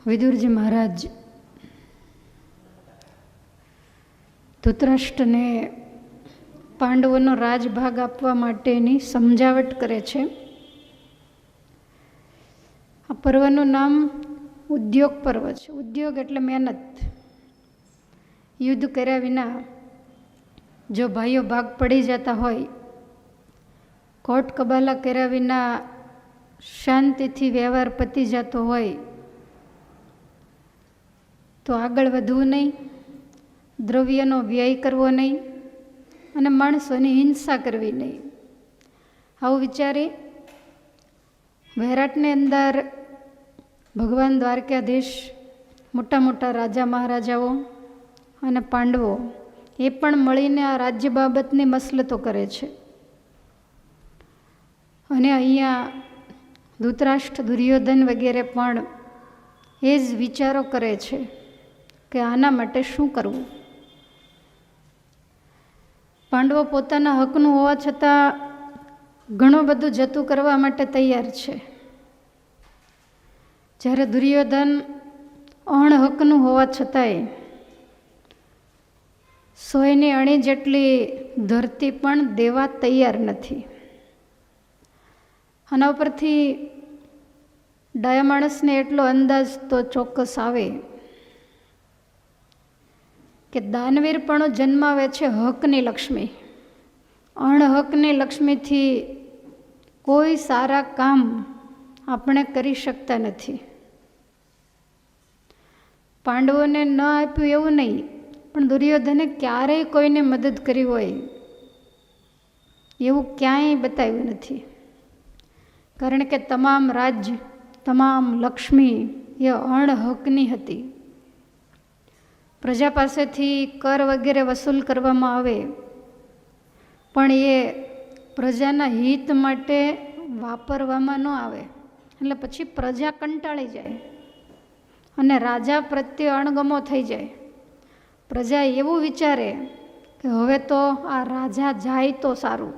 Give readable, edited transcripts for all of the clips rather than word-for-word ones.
વિદુરજી મહારાજ ધૃતરાષ્ટ્રને પાંડવોનો રાજભાગ આપવા માટેની સમજાવટ કરે છે. આ પર્વનું નામ ઉદ્યોગ પર્વ છે. ઉદ્યોગ એટલે મહેનત. યુદ્ધ કર્યા વિના જો ભાઈઓ ભાગ પડી જતા હોય, કોર્ટ કબાલા કર્યા વિના શાંતિથી વ્યવહાર પતી જતો હોય, તો આગળ વધવું નહીં, દ્રવ્યનો વ્યય કરવો નહીં અને માણસોની હિંસા કરવી નહીં. આવું વિચારી વૈરાટની અંદર ભગવાન દ્વારકાધીશ, મોટા મોટા રાજા મહારાજાઓ અને પાંડવો એ પણ મળીને આ રાજ્ય બાબતની મસલતો કરે છે. અને અહીંયા ધૃતરાષ્ટ્ર, દુર્યોધન વગેરે પણ એ જ વિચારો કરે છે કે આના માટે શું કરવું. પાંડવો પોતાના હકનું હોવા છતાં ઘણું બધું જતું કરવા માટે તૈયાર છે, જ્યારે દુર્યોધન અણહકનું હોવા છતાંય 100ની અણી જેટલી ધરતી પણ દેવા તૈયાર નથી. આના ઉપરથી ડાયા માણસને એટલો અંદાજ તો ચોક્કસ આવે કે દાનવીરપણું જન્માવે છે હકની લક્ષ્મી. અણહકની લક્ષ્મીથી કોઈ સારા કામ આપણે કરી શકતા નથી. પાંડવોને ન આપ્યું એવું નહીં, પણ દુર્યોધને ક્યારેય કોઈને મદદ કરી હોય એવું ક્યાંય બતાવ્યું નથી. કારણ કે તમામ રાજ્ય, તમામ લક્ષ્મી એ અણહકની હતી. પ્રજા પાસેથી કર વગેરે વસૂલ કરવામાં આવે, પણ એ પ્રજાના હિત માટે વાપરવામાં ન આવે, એટલે પછી પ્રજા કંટાળી જાય અને રાજા પ્રત્યે અણગમો થઈ જાય. પ્રજા એવું વિચારે કે હવે તો આ રાજા જાય તો સારું.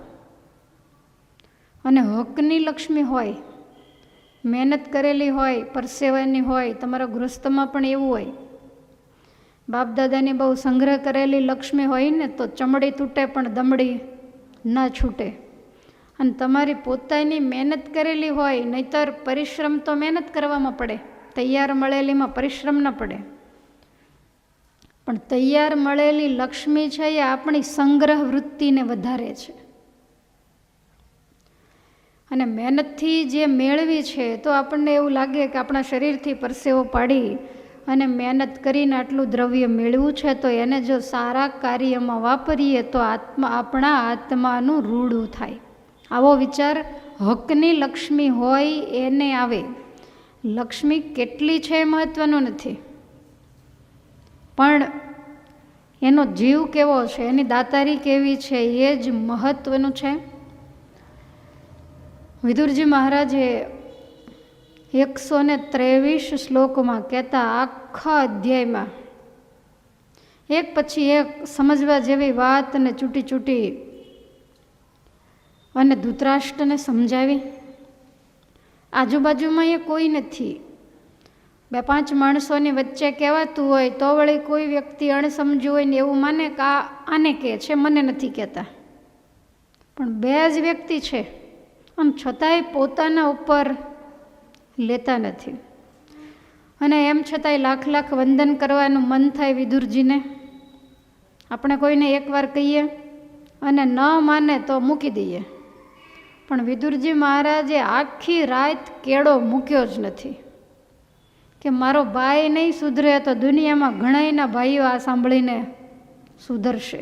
અને હકની લક્ષ્મી હોય, મહેનત કરેલી હોય, પરસેવાની હોય, તમારા ગૃહસ્થમાં પણ એવું હોય. બાપદાદાની બહુ સંગ્રહ કરેલી લક્ષ્મી હોય ને તો ચમડી તૂટે પણ દમડી ના છૂટે. અને તમારી પોતાની મહેનત કરેલી હોય, નહીતર પરિશ્રમ તો મહેનત કરવામાં પડે, તૈયાર મળેલીમાં પરિશ્રમ ન પડે. પણ તૈયાર મળેલી લક્ષ્મી છે એ આપણી સંગ્રહ વૃત્તિને વધારે છે. અને મહેનતથી જે મેળવી છે તો આપણને એવું લાગે કે આપણા શરીરથી પરસેવો પાડી અને મહેનત કરીને આટલું દ્રવ્ય મેળવ્યું છે, તો એને જો સારા કાર્યમાં વાપરીએ તો આપણા આત્માનું રૂડું થાય. આવો વિચાર હકની લક્ષ્મી હોય એને આવે. લક્ષ્મી કેટલી છે એ મહત્ત્વનું નથી, પણ એનો જીવ કેવો છે, એની દાતારી કેવી છે એ જ મહત્ત્વનું છે. વિદુરજી મહારાજે 123 શ્લોકમાં કહેતા આખા અધ્યાયમાં એક પછી એક સમજવા જેવી વાતને ચૂંટી ચૂંટી અને ધૃતરાષ્ટ્રને સમજાવી. આજુબાજુમાં એ કોઈ નથી, 2-5 માણસોની વચ્ચે કહેવાતું હોય તો વળી કોઈ વ્યક્તિ અણસમજુ હોય ને એવું માને કે આને કહે છે, મને નથી કહેતા. પણ 2 જ વ્યક્તિ છે, આમ છતાંય પોતાના ઉપર લેતા નથી. અને એમ છતાંય લાખ વંદન કરવાનું મન થાય વિદુરજીને. આપણે કોઈને એકવાર કહીએ અને ન માને તો મૂકી દઈએ, પણ વિદુરજી મહારાજે આખી રાત કેળો મૂક્યો જ નથી કે મારો ભાઈ નહીં સુધરે તો દુનિયામાં ઘણાયના ભાઈઓ આ સાંભળીને સુધરશે.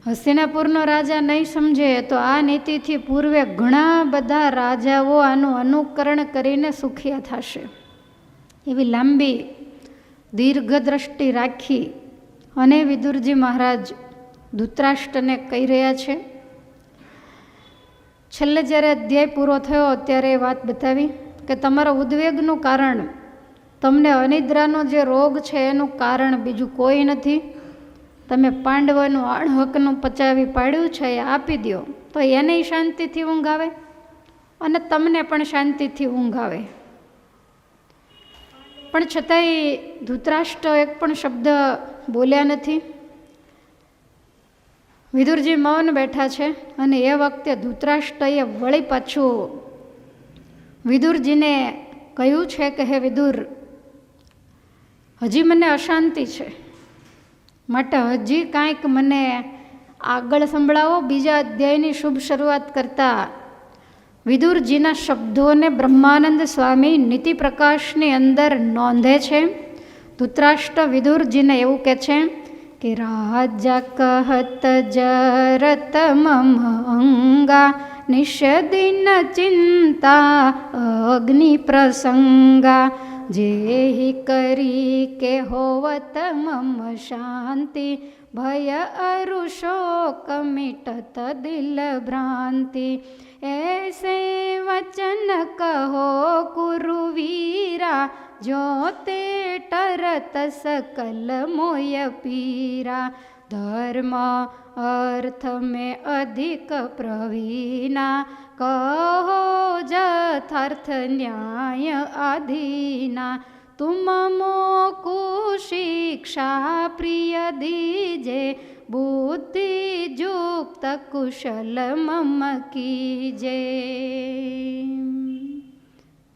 હસ્તિનાપુરનો રાજા નહીં સમજે તો આ નીતિથી પૂર્વે ઘણા બધા રાજાઓ આનું અનુકરણ કરીને સુખિયા થશે. એવી લાંબી દીર્ઘદ્રષ્ટિ રાખી અને વિદુરજી મહારાજ ધૃતરાષ્ટ્રને કહી રહ્યા છે. છેલ્લે જ્યારે અધ્યાય પૂરો થયો ત્યારે એ વાત બતાવી કે તમારા ઉદ્વેગનું કારણ, તમને અનિદ્રાનો જે રોગ છે એનું કારણ બીજું કોઈ નથી. તમે પાંડવોનું અણહકનું પચાવી પાડ્યું છે એ આપી દો તો એને શાંતિથી ઊંઘ આવે અને તમને પણ શાંતિથી ઊંઘ આવે. પણ છતાંય ધૃતરાષ્ટ્ર એક પણ શબ્દ બોલ્યા નથી. વિદુરજી મૌન બેઠા છે અને એ વખતે ધૃતરાષ્ટ્રએ વળી પાછું વિદુરજીને કહ્યું છે કે હે વિદુર, હજી મને અશાંતિ છે, માટે હજી કાંઈક મને આગળ સંભળાવો. બીજા અધ્યાયની શુભ શરૂઆત કરતા વિદુરજીના શબ્દોને બ્રહ્માનંદ સ્વામી નીતિ પ્રકાશની અંદર નોંધે છે. ધૃતરાષ્ટ્ર વિદુરજીને એવું કહે છે કે રાજા કહત જરત મમ અંગા નિષદિન ચિંતા અગ્નિ પ્રસંગા જેહી કરી કે હોવત મમ શાંતિ ભય અરુષોક મિટત દિલ ભ્રાંતિ ऐसे वचन कहो कुरुवीरा जो ते टरत सकल मोय पीरा धर्म अर्थ में अधिक प्रवीणा कहो यथार्थ न्याय आधीना तुम मोकु शिक्षा प्रिय दीजे बुद्धि युक्त कुशल मम कीजे.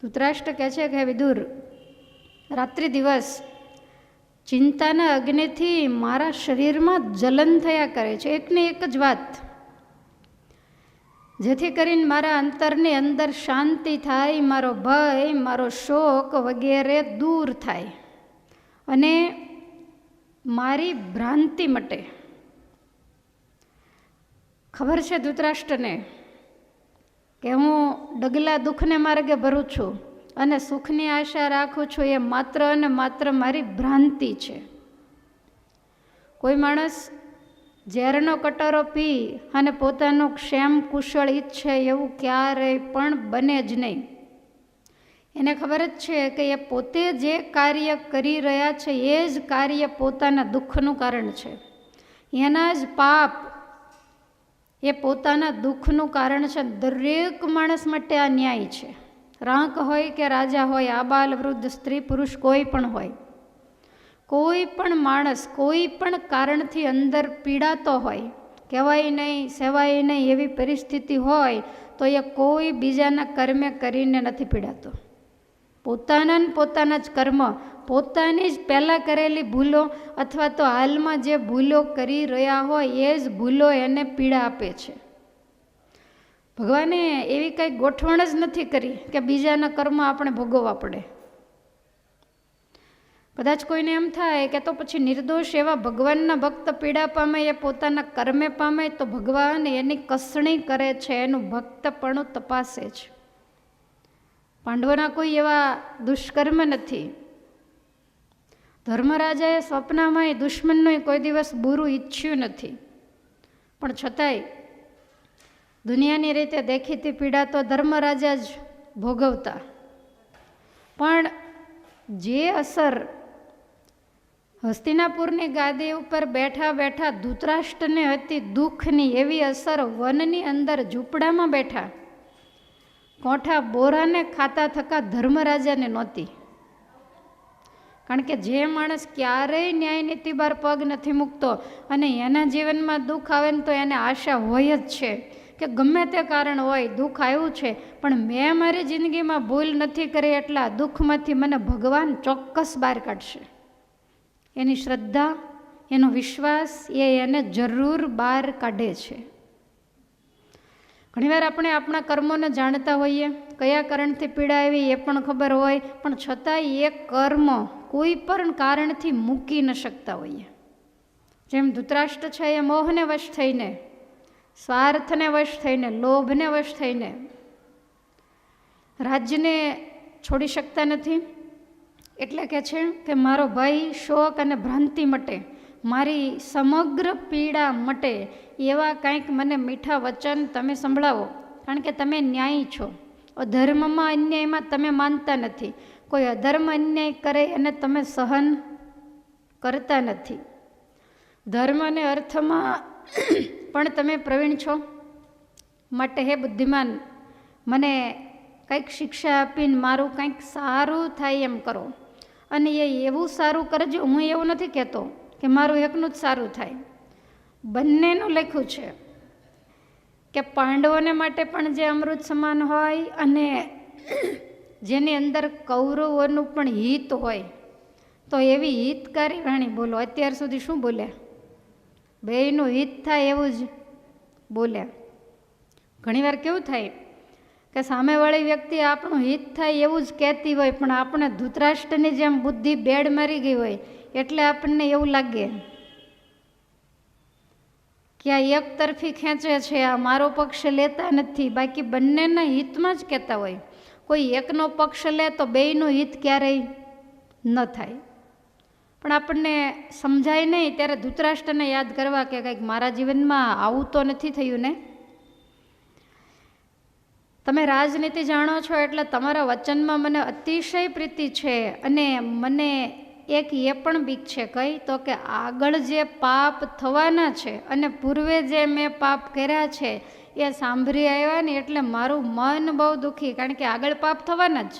ધૃતરાષ્ટ્ર કહે છે કે વિદુર, રાત્રિ દિવસ ચિંતાના અગ્નિથી મારા શરીરમાં જલન થયા કરે છે, એકની એક જ વાત, જેથી કરીને મારા અંતરની અંદર શાંતિ થાય, મારો ભય, મારો શોક વગેરે દૂર થાય અને મારી ભ્રાંતિ મટે. ખબર છે ધૃતરાષ્ટ્રને કે હું ડગલા દુઃખને માર્ગે ભરું છું અને સુખની આશા રાખું છું, એ માત્ર અને માત્ર મારી ભ્રાંતિ છે. કોઈ માણસ ઝેરનો કટોરો પી અને પોતાનું ક્ષેમ કુશળ ઈચ્છે એવું ક્યારેય પણ બને જ નહીં. એને ખબર જ છે કે એ પોતે જે કાર્ય કરી રહ્યા છે એ જ કાર્ય પોતાના દુઃખનું કારણ છે. એના જ પાપ એ પોતાના દુઃખનું કારણ છે. દરેક માણસ માટે આ ન્યાય છે. રાંક હોય કે રાજા હોય, આબાલ વૃદ્ધ, સ્ત્રી પુરુષ, કોઈ પણ હોય, કોઈ પણ માણસ કોઈ પણ કારણથી અંદર પીડાતો હોય, કહેવાય નહીં સેવાય નહીં એવી પરિસ્થિતિ હોય, તો એ કોઈ બીજાના કર્મે કરીને નથી પીડાતો. પોતાના ને પોતાના જ કર્મ, પોતાની જ પહેલાં કરેલી ભૂલો અથવા તો હાલમાં જે ભૂલો કરી રહ્યા હોય એ જ ભૂલો એને પીડા આપે છે. ભગવાને એવી કંઈ ગોઠવણ જ નથી કરી કે બીજાના કર્મ આપણે ભોગવવા પડે. કદાચ કોઈને એમ થાય કે તો પછી નિર્દોષ એવા ભગવાનના ભક્ત પીડા પામે, એ પોતાના કર્મે પામે, તો ભગવાન એની કસણી કરે છે, એનું ભક્તપણું તપાસે છે. પાંડવોના કોઈ એવા દુષ્કર્મ નથી. ધર્મરાજાએ સ્વપ્નમાં દુશ્મનનું કોઈ દિવસ બુરું ઈચ્છ્યું નથી, પણ છતાંય દુનિયાની રીતે દેખીતી પીડા તો ધર્મરાજા જ ભોગવતા. પણ જે અસર હસ્તિનાપુરની ગાદી ઉપર બેઠા બેઠા ધૃતરાષ્ટ્રને હતી દુઃખની, એવી અસર વનની અંદર ઝૂંપડામાં બેઠા કોઠા બોરાને ખાતા થકા ધર્મરાજાને નહોતી. કારણ કે જે માણસ ક્યારેય ન્યાય નીતિ બહાર પગ નથી મૂકતો અને એના જીવનમાં દુઃખ આવે ને તો એને આશા હોય જ છે કે ગમે તે કારણ હોય, દુઃખ આવ્યું છે પણ મેં મારી જિંદગીમાં ભૂલ નથી કરી, એટલા દુઃખમાંથી મને ભગવાન ચોક્કસ બહાર કાઢશે. એની શ્રદ્ધા, એનો વિશ્વાસ એ એને જરૂર બહાર કાઢે છે. ઘણીવાર આપણે આપણા કર્મોને જાણતા હોઈએ, કયા કારણથી પીડા આવી એ પણ ખબર હોય, પણ છતાંય એ કર્મ કોઈ પણ કારણથી મૂકી ન શકતા હોઈએ. જેમ ધૃતરાષ્ટ્ર છે એ મોહને વશ થઈને, સ્વાર્થને વશ થઈને, લોભને વશ થઈને રાજ્યને છોડી શકતા નથી. એટલે કે છે કે મારો ભય, શોક અને ભ્રાંતિ મટે, મારી સમગ્ર પીડા મટે, એવા કંઈક મને મીઠા વચન તમે સંભળાવો, કારણ કે તમે ન્યાયી છો. અધર્મમાં, અન્યાયમાં તમે માનતા નથી. કોઈ અધર્મ અન્યાય કરે અને તમે સહન કરતા નથી. ધર્મ અને અર્થમાં પણ તમે પ્રવીણ છો. માટે હે બુદ્ધિમાન, મને કંઈક શિક્ષા આપીને મારું કંઈક સારું થાય એમ કરો. અને એ એવું સારું કરજો. હું એવું નથી કહેતો કે મારું એકનું જ સારું થાય, બંનેનું લખ્યું છે કે પાંડવોને માટે પણ જે અમૃત સમાન હોય અને જેની અંદર કૌરવોનું પણ હિત હોય, તો એવી હિતકારી વાણી બોલો. અત્યાર સુધી શું બોલ્યા? બેયનું હિત થાય એવું જ બોલ્યા. ઘણીવાર કેવું થાય કે સામેવાળી વ્યક્તિ આપણું હિત થાય એવું જ કહેતી હોય, પણ આપણે ધૃતરાષ્ટ્રની જેમ બુદ્ધિ બેડ મારી ગઈ હોય એટલે આપણને એવું લાગે કે આ એક તરફી ખેંચે છે, આ મારો પક્ષ લેતા નથી. બાકી બંનેના હિતમાં જ કહેતા હોય. કોઈ એકનો પક્ષ લે તો બેયનું હિત ક્યારેય ન થાય. પણ આપણને સમજાય નહીં ત્યારે ધૃતરાષ્ટ્રને યાદ કરવા કે કંઈક મારા જીવનમાં આવું તો નથી થયું ને. તમે રાજનીતિ જાણો છો એટલે તમારા વચનમાં મને અતિશય પ્રીતિ છે, અને મને એક એ પણ બીક છે. કઈ? તો કે આગળ જે પાપ થવાના છે અને પૂર્વે જે મેં પાપ કર્યા છે એ સાંભળી આવ્યા ને એટલે મારું મન બહુ દુઃખી. કારણ કે આગળ પાપ થવાના જ.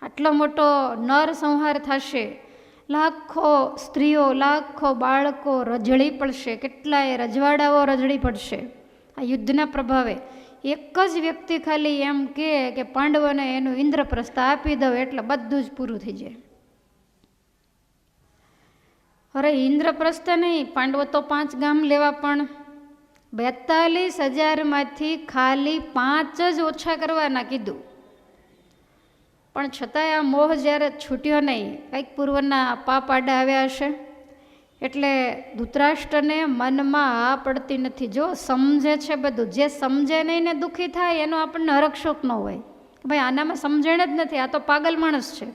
આટલો મોટો નર સંહાર થશે, લાખો સ્ત્રીઓ, લાખો બાળકો રજળી પડશે, કેટલાય રજવાડાઓ રજળી પડશે આ યુદ્ધના પ્રભાવે. એક જ વ્યક્તિ ખાલી એમ કે પાંડવોને એનું ઇન્દ્રપ્રસ્થ આપી દો એટલે બધું જ પૂરું થઈ જાય. અરે ઇન્દ્રપ્રસ્થ નહીં, પાંડવો તો 5 ગામ લેવા પણ 42,000માંથી ખાલી 5 જ ઓછા કરવાના કીધું. પણ છતાંય આ મોહ જ્યારે છૂટ્યો નહીં, કંઈક પૂર્વના પાપ આડા આવ્યા હશે એટલે ધૃતરાષ્ટ્રને મનમાં આ પડતી નથી. જો સમજે છે બધું, જે સમજે નહીં ને દુઃખી થાય એનો આપણને હરખશોક ન હોય કે ભાઈ આનામાં સમજણ જ નથી, આ તો પાગલ માણસ છે.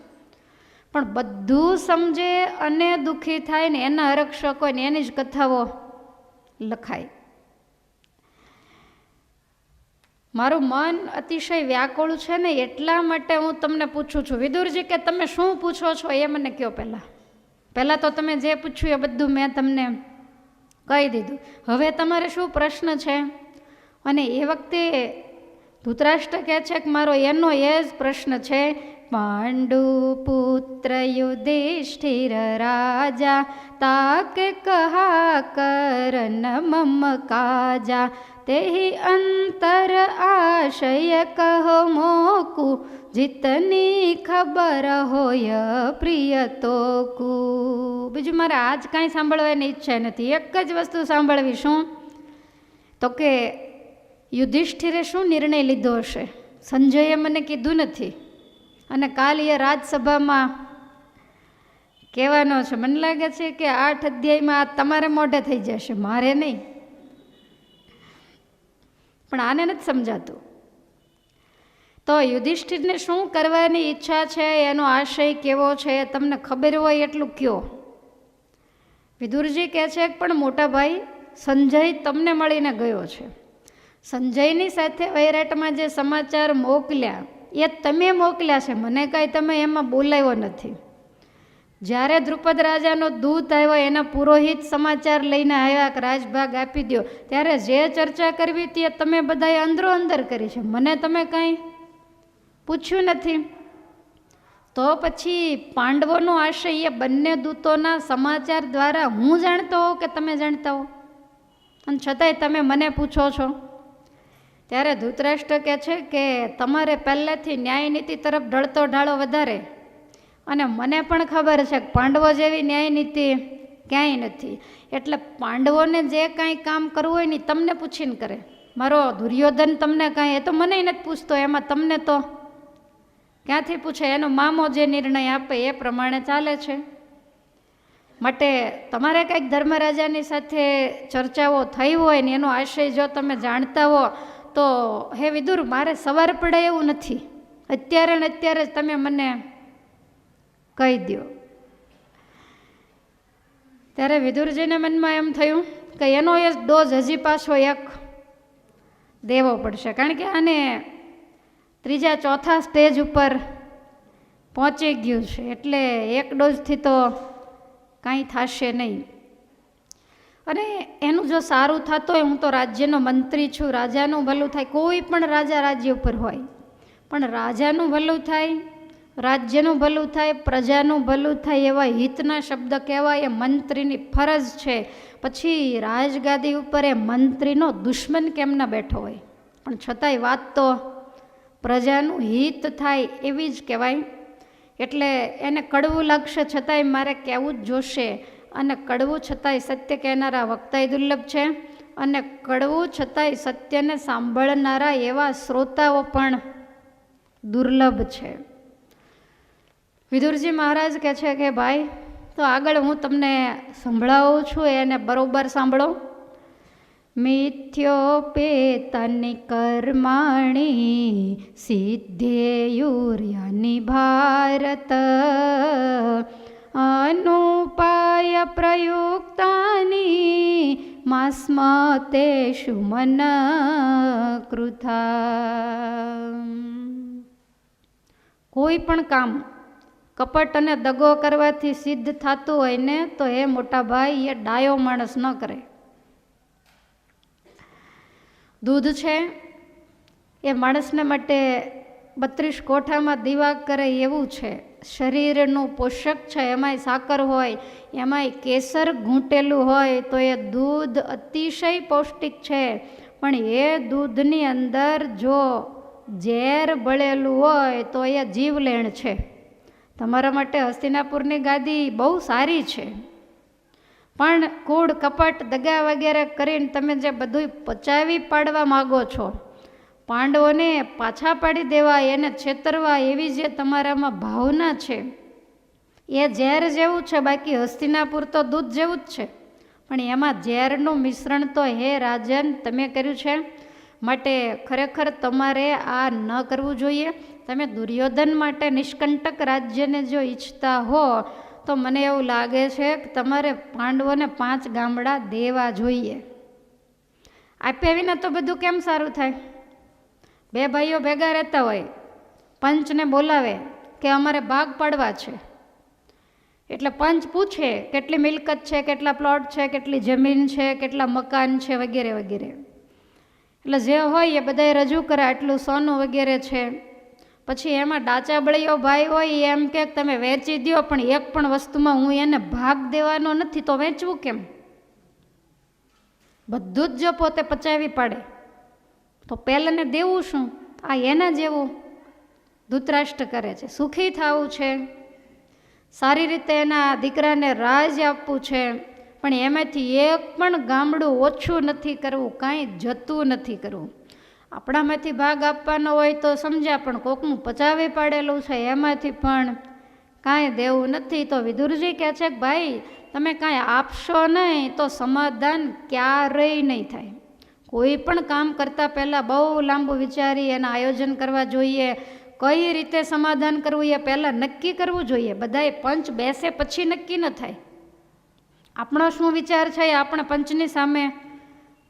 પણ બધું સમજે અને દુઃખી થાય ને એના હરખશોક હોય ને એની જ કથાઓ લખાય. મારું મન અતિશય વ્યાકુળ છે ને એટલા માટે હું તમને પૂછું છું. વિદુરજી કે તમે શું પૂછો છો એ મને કહો. પહેલાં તો તમે જે પૂછ્યું એ બધું મેં તમને કહી દીધું. હવે તમારે શું પ્રશ્ન છે? અને એ વખતે ધૃતરાષ્ટ્ર કહે છે કે મારો એનો એ જ પ્રશ્ન છે. પાંડુ પુત્ર યુધિષ્ઠિર રાજા તાકે કહા કરન મમ કાજા તેહી અંતર આશય કહો મોકુ જીતની ખબર હોય પ્રિય તોકુ. બીજું મારે આજ કાંઈ સાંભળવાની ઈચ્છા નથી. એક જ વસ્તુ સાંભળવી. શું? તો કે યુધિષ્ઠિરે શું નિર્ણય લીધો હશે? સંજયે મને કીધું નથી અને કાલ એ રાજસભામાં કહેવાનો છે. મને લાગે છે કે 8 અધ્યાયમાં તમારે મોઢે થઈ જશે, મારે નહીં. પણ આને નથી સમજાતું. તો યુધિષ્ઠિરને શું કરવાની ઈચ્છા છે, એનો આશય કેવો છે, તમને ખબર હોય એટલું કયો. વિદુરજી કહે છે પણ મોટા ભાઈ સંજય તમને મળીને ગયો છે. સંજયની સાથે વૈરાટમાં જે સમાચાર મોકલ્યા એ તમે મોકલ્યા છે, મને કાંઈ તમે એમાં બોલાવ્યો નથી. જ્યારે દ્રુપદ રાજાનો દૂત આવ્યો, એના પુરોહિત સમાચાર લઈને આવ્યા કે રાજભાગ આપી દો, ત્યારે જે ચર્ચા કરવી તે તમે બધાએ અંદરો અંદર કરી છે, મને તમે કાંઈ પૂછ્યું નથી. તો પછી પાંડવોનો આશય એ બંને દૂતોના સમાચાર દ્વારા હું જાણતો હોઉં કે તમે જાણતા હો, અને છતાંય તમે મને પૂછો છો. ત્યારે ધૃતરાષ્ટ્ર કહે છે કે તમારે પહેલેથી ન્યાયનીતિ તરફ ઢળતો ઢાળો વધારે, અને મને પણ ખબર છે કે પાંડવો જેવી ન્યાયનીતિ ક્યાંય નથી. એટલે પાંડવોને જે કાંઈ કામ કરવું હોય ને તમને પૂછીને કરે. મારો દુર્યોધન તમને કાંઈ એ તો મને નથી પૂછતો, એમાં તમને તો ક્યાંથી પૂછે? એનો મામો જે નિર્ણય આપે એ પ્રમાણે ચાલે છે. માટે તમારે કંઈક ધર્મરાજાની સાથે ચર્ચાઓ થઈ હોય ને એનો આશય જો તમે જાણતા હો તો હે વિદુર, મારે સવાર પડે એવું નથી, અત્યારે ને અત્યારે જ તમે મને કહી દો. ત્યારે વિદુરજીને મનમાં એમ થયું કે એનો એ ડોઝ હજી પાછો એક દેવો પડશે, કારણ કે આને 3જા 4થા સ્ટેજ ઉપર પહોંચી ગયું છે, એટલે એક ડોઝથી તો કાંઈ થશે નહીં. અને એનું જો સારું થતું હોય, હું તો રાજ્યનો મંત્રી છું, રાજાનું ભલું થાય. કોઈ પણ રાજા રાજ્ય ઉપર હોય, પણ રાજાનું ભલું થાય, રાજ્યનું ભલું થાય, પ્રજાનું ભલું થાય એવા હિતના શબ્દ કહેવાય એ મંત્રીની ફરજ છે. પછી રાજગાદી ઉપર એ મંત્રીનો દુશ્મન કેમ ના બેઠો હોય, પણ છતાંય વાત તો પ્રજાનું હિત થાય એવી જ કહેવાય. એટલે એને કડવું લાગશે છતાંય મારે કહેવું જ જોશે, અને કડવું છતાંય સત્ય કહેનારા વક્તાય દુર્લભ છે, અને કડવું છતાંય સત્યને સાંભળનારા એવા શ્રોતાઓ પણ દુર્લભ છે. વિદુરજી મહારાજ કહે છે કે ભાઈ, તો આગળ હું તમને સંભળાવું છું, એને બરોબર સાંભળો. મિથ્યોપેતાની કર્માણી સિદ્ધેયુર્યાની ભારત અનુપાય પ્રયુક્તાની માસ્મતેષુ મન કૃથા. કોઈ પણ કામ કપટ અને દગો કરવાથી સિદ્ધ થતું હોય ને, તો એ મોટા ભાઈ એ ડાયો માણસ ન કરે. દૂધ છે એ માણસને માટે 32 કોઠામાં દીવા કરે એવું છે. શરીરનું પોષક છે, એમાંય સાકર હોય, એમાંય કેસર ઘૂંટેલું હોય, તો એ દૂધ અતિશય પૌષ્ટિક છે. પણ એ દૂધની અંદર જો ઝેર બળેલું હોય તો એ જીવલેણ છે. તમારા માટે હસ્તિનાપુરની ગાદી બહુ સારી છે, પણ કૂડ કપટ દગા વગેરે કરીને તમે જે બધું પચાવી પાડવા માગો છો, પાંડવોને પાછા પાડી દેવા, એને છેતરવા, એવી જે તમારામાં ભાવના છે એ ઝેર જેવું છે. બાકી હસ્તિનાપુર તો દૂધ જેવું જ છે, પણ એમાં ઝેરનું મિશ્રણ તો હે રાજન તમે કર્યું છે. માટે ખરેખર તમારે આ ન કરવું જોઈએ. તમે દુર્યોધન માટે નિષ્કંટક રાજ્યને જો ઈચ્છતા હો, તો મને એવું લાગે છે કે તમારે પાંડવોને 5 ગામડા દેવા જોઈએ. આપ્યા વિના તો બધું કેમ સારું થાય? 2 ભાઈઓ ભેગા રહેતા હોય, પંચને બોલાવે કે અમારે ભાગ પાડવા છે, એટલે પંચ પૂછે કેટલી મિલકત છે, કેટલા પ્લોટ છે, કેટલી જમીન છે, કેટલા મકાન છે, વગેરે વગેરે. એટલે જે હોય એ બધાએ રજૂ કરે, આટલું સોનું વગેરે છે. પછી એમાં ડાચા બળીઓ ભાઈ હોય એમ કે તમે વેચી દો, પણ એક પણ વસ્તુમાં હું એને ભાગ દેવાનો નથી, તો વેચવું કેમ? બધું જ જો પોતે પચાવી પાડે તો પહેલાને દેવું શું? આ એના જેવું ધૃતરાષ્ટ્ર કરે છે. સુખી થવું છે, સારી રીતે એના દીકરાને રાજ આપવું છે, પણ એમાંથી એક પણ ગામડું ઓછું નથી કરવું, કાંઈ જતું નથી કરવું. આપણામાંથી ભાગ આપવાનો હોય તો સમજ્યા, પણ કોકનું પચાવી પાડેલું છે એમાંથી પણ કાંઈ દેવું નથી. તો વિદુરજી કહે છે કે ભાઈ, તમે કાંઈ આપશો નહીં તો સમાધાન ક્યારેય નહીં થાય. કોઈ પણ કામ કરતાં પહેલાં બહુ લાંબુ વિચારી એના આયોજન કરવા જોઈએ. કઈ રીતે સમાધાન કરવું એ પહેલાં નક્કી કરવું જોઈએ. બધાએ પંચ બેસે પછી નક્કી ન થાય. આપણો શું વિચાર છે એ આપણે પંચની સામે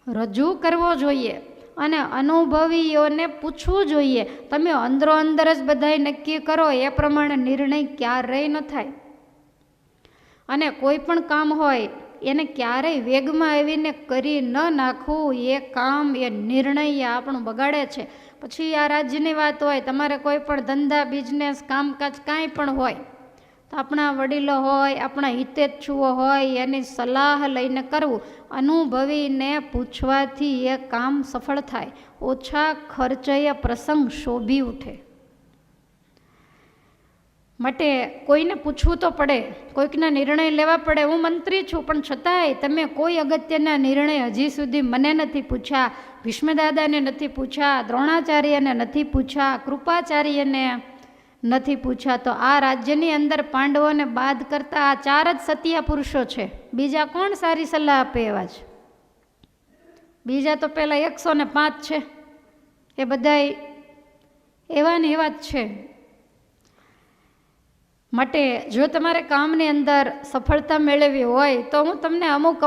રજૂ કરવો જોઈએ, અને અનુભવીઓને પૂછવું જોઈએ. તમે અંદરો અંદર જ બધાએ નક્કી કરો એ પ્રમાણે નિર્ણય ક્યારેય ન થાય. અને કોઈ પણ કામ હોય એને ક્યારેય વેગમાં આવીને કરી ન નાખવું, એ કામ, એ નિર્ણય એ આપણું બગાડે છે. પછી આ રાજ્યની વાત હોય, તમારે કોઈ પણ ધંધા, બિઝનેસ, કામકાજ કાંઈ પણ હોય, તો આપણા વડીલો હોય, આપણા હિતેચ્છુઓ હોય, એની સલાહ લઈને કરવું. અનુભવીને પૂછવાથી એ કામ સફળ થાય. ઓછા ખર્ચે પ્રસંગ શોભી ઉઠે. માટે કોઈને પૂછવું તો પડે, કોઈકના નિર્ણય લેવા પડે. હું મંત્રી છું, પણ છતાંય તમે કોઈ અગત્યના નિર્ણય હજી સુધી મને નથી પૂછ્યા, ભીષ્મદાદાને નથી પૂછ્યા, દ્રોણાચાર્યને નથી પૂછ્યા, કૃપાચાર્યને નથી પૂછ્યા. તો આ રાજ્યની અંદર પાંડવોને બાદ કરતા આ 4 જ સત્યા પુરુષો છે. બીજા કોણ સારી સલાહ આપે એવા છે? બીજા તો પેલા 105 છે, એ બધાય એવા ને એવા જ છે. માટે જો તમારે કામની અંદર સફળતા મેળવવી હોય તો હું તમને અમુક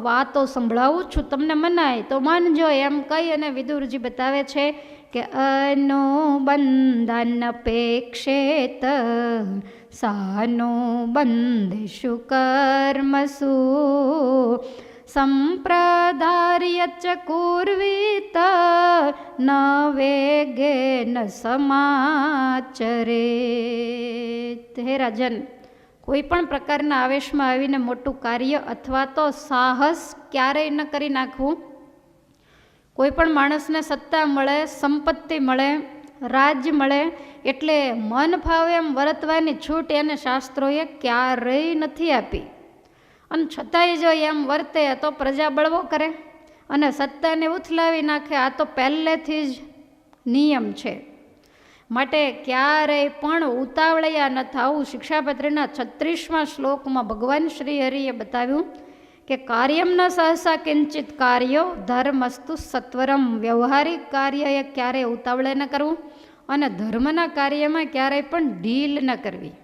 વાતો સંભળાવું છું, તમને મનાય તો માનજો એમ કહી અને વિદુરજી બતાવે છે કે અનુબંધન અપેક્ષેત સાનુબંધેષુ કર્મસુ સંપ્રદાર્ય ચ કુર્વીત ન વેગેન સમાચરેત. હે રાજન, કોઈ પણ પ્રકારના આવેશમાં આવીને મોટું કાર્ય અથવા તો સાહસ ક્યારેય ન કરી નાખવું. કોઈ પણ માણસને સત્તા મળે, સંપત્તિ મળે, રાજ મળે એટલે મન ફાવે એમ વર્તવાની છૂટ એને શાસ્ત્રોએ ક્યારેય નથી આપી. અને છતાંય જો એમ વર્તે તો પ્રજા બળવો કરે અને સત્તાને ઉથલાવી નાખે. આ તો પહેલેથી જ નિયમ છે. માટે ક્યારેય પણ ઉતાવળિયા ન થવું. શિક્ષાપત્રીના 36મા શ્લોકમાં ભગવાન શ્રી હરિએ બતાવ્યું કે કાર્યમ ન સહસા કિંચિત કાર્યો ધર્મસ્તુ સત્વરમ. વ્યવહારિક કાર્યએ ક્યારેય ઉતાવળે ન કરવું અને ધર્મના કાર્યમાં ક્યારેય પણ ઢીલ ન કરવી.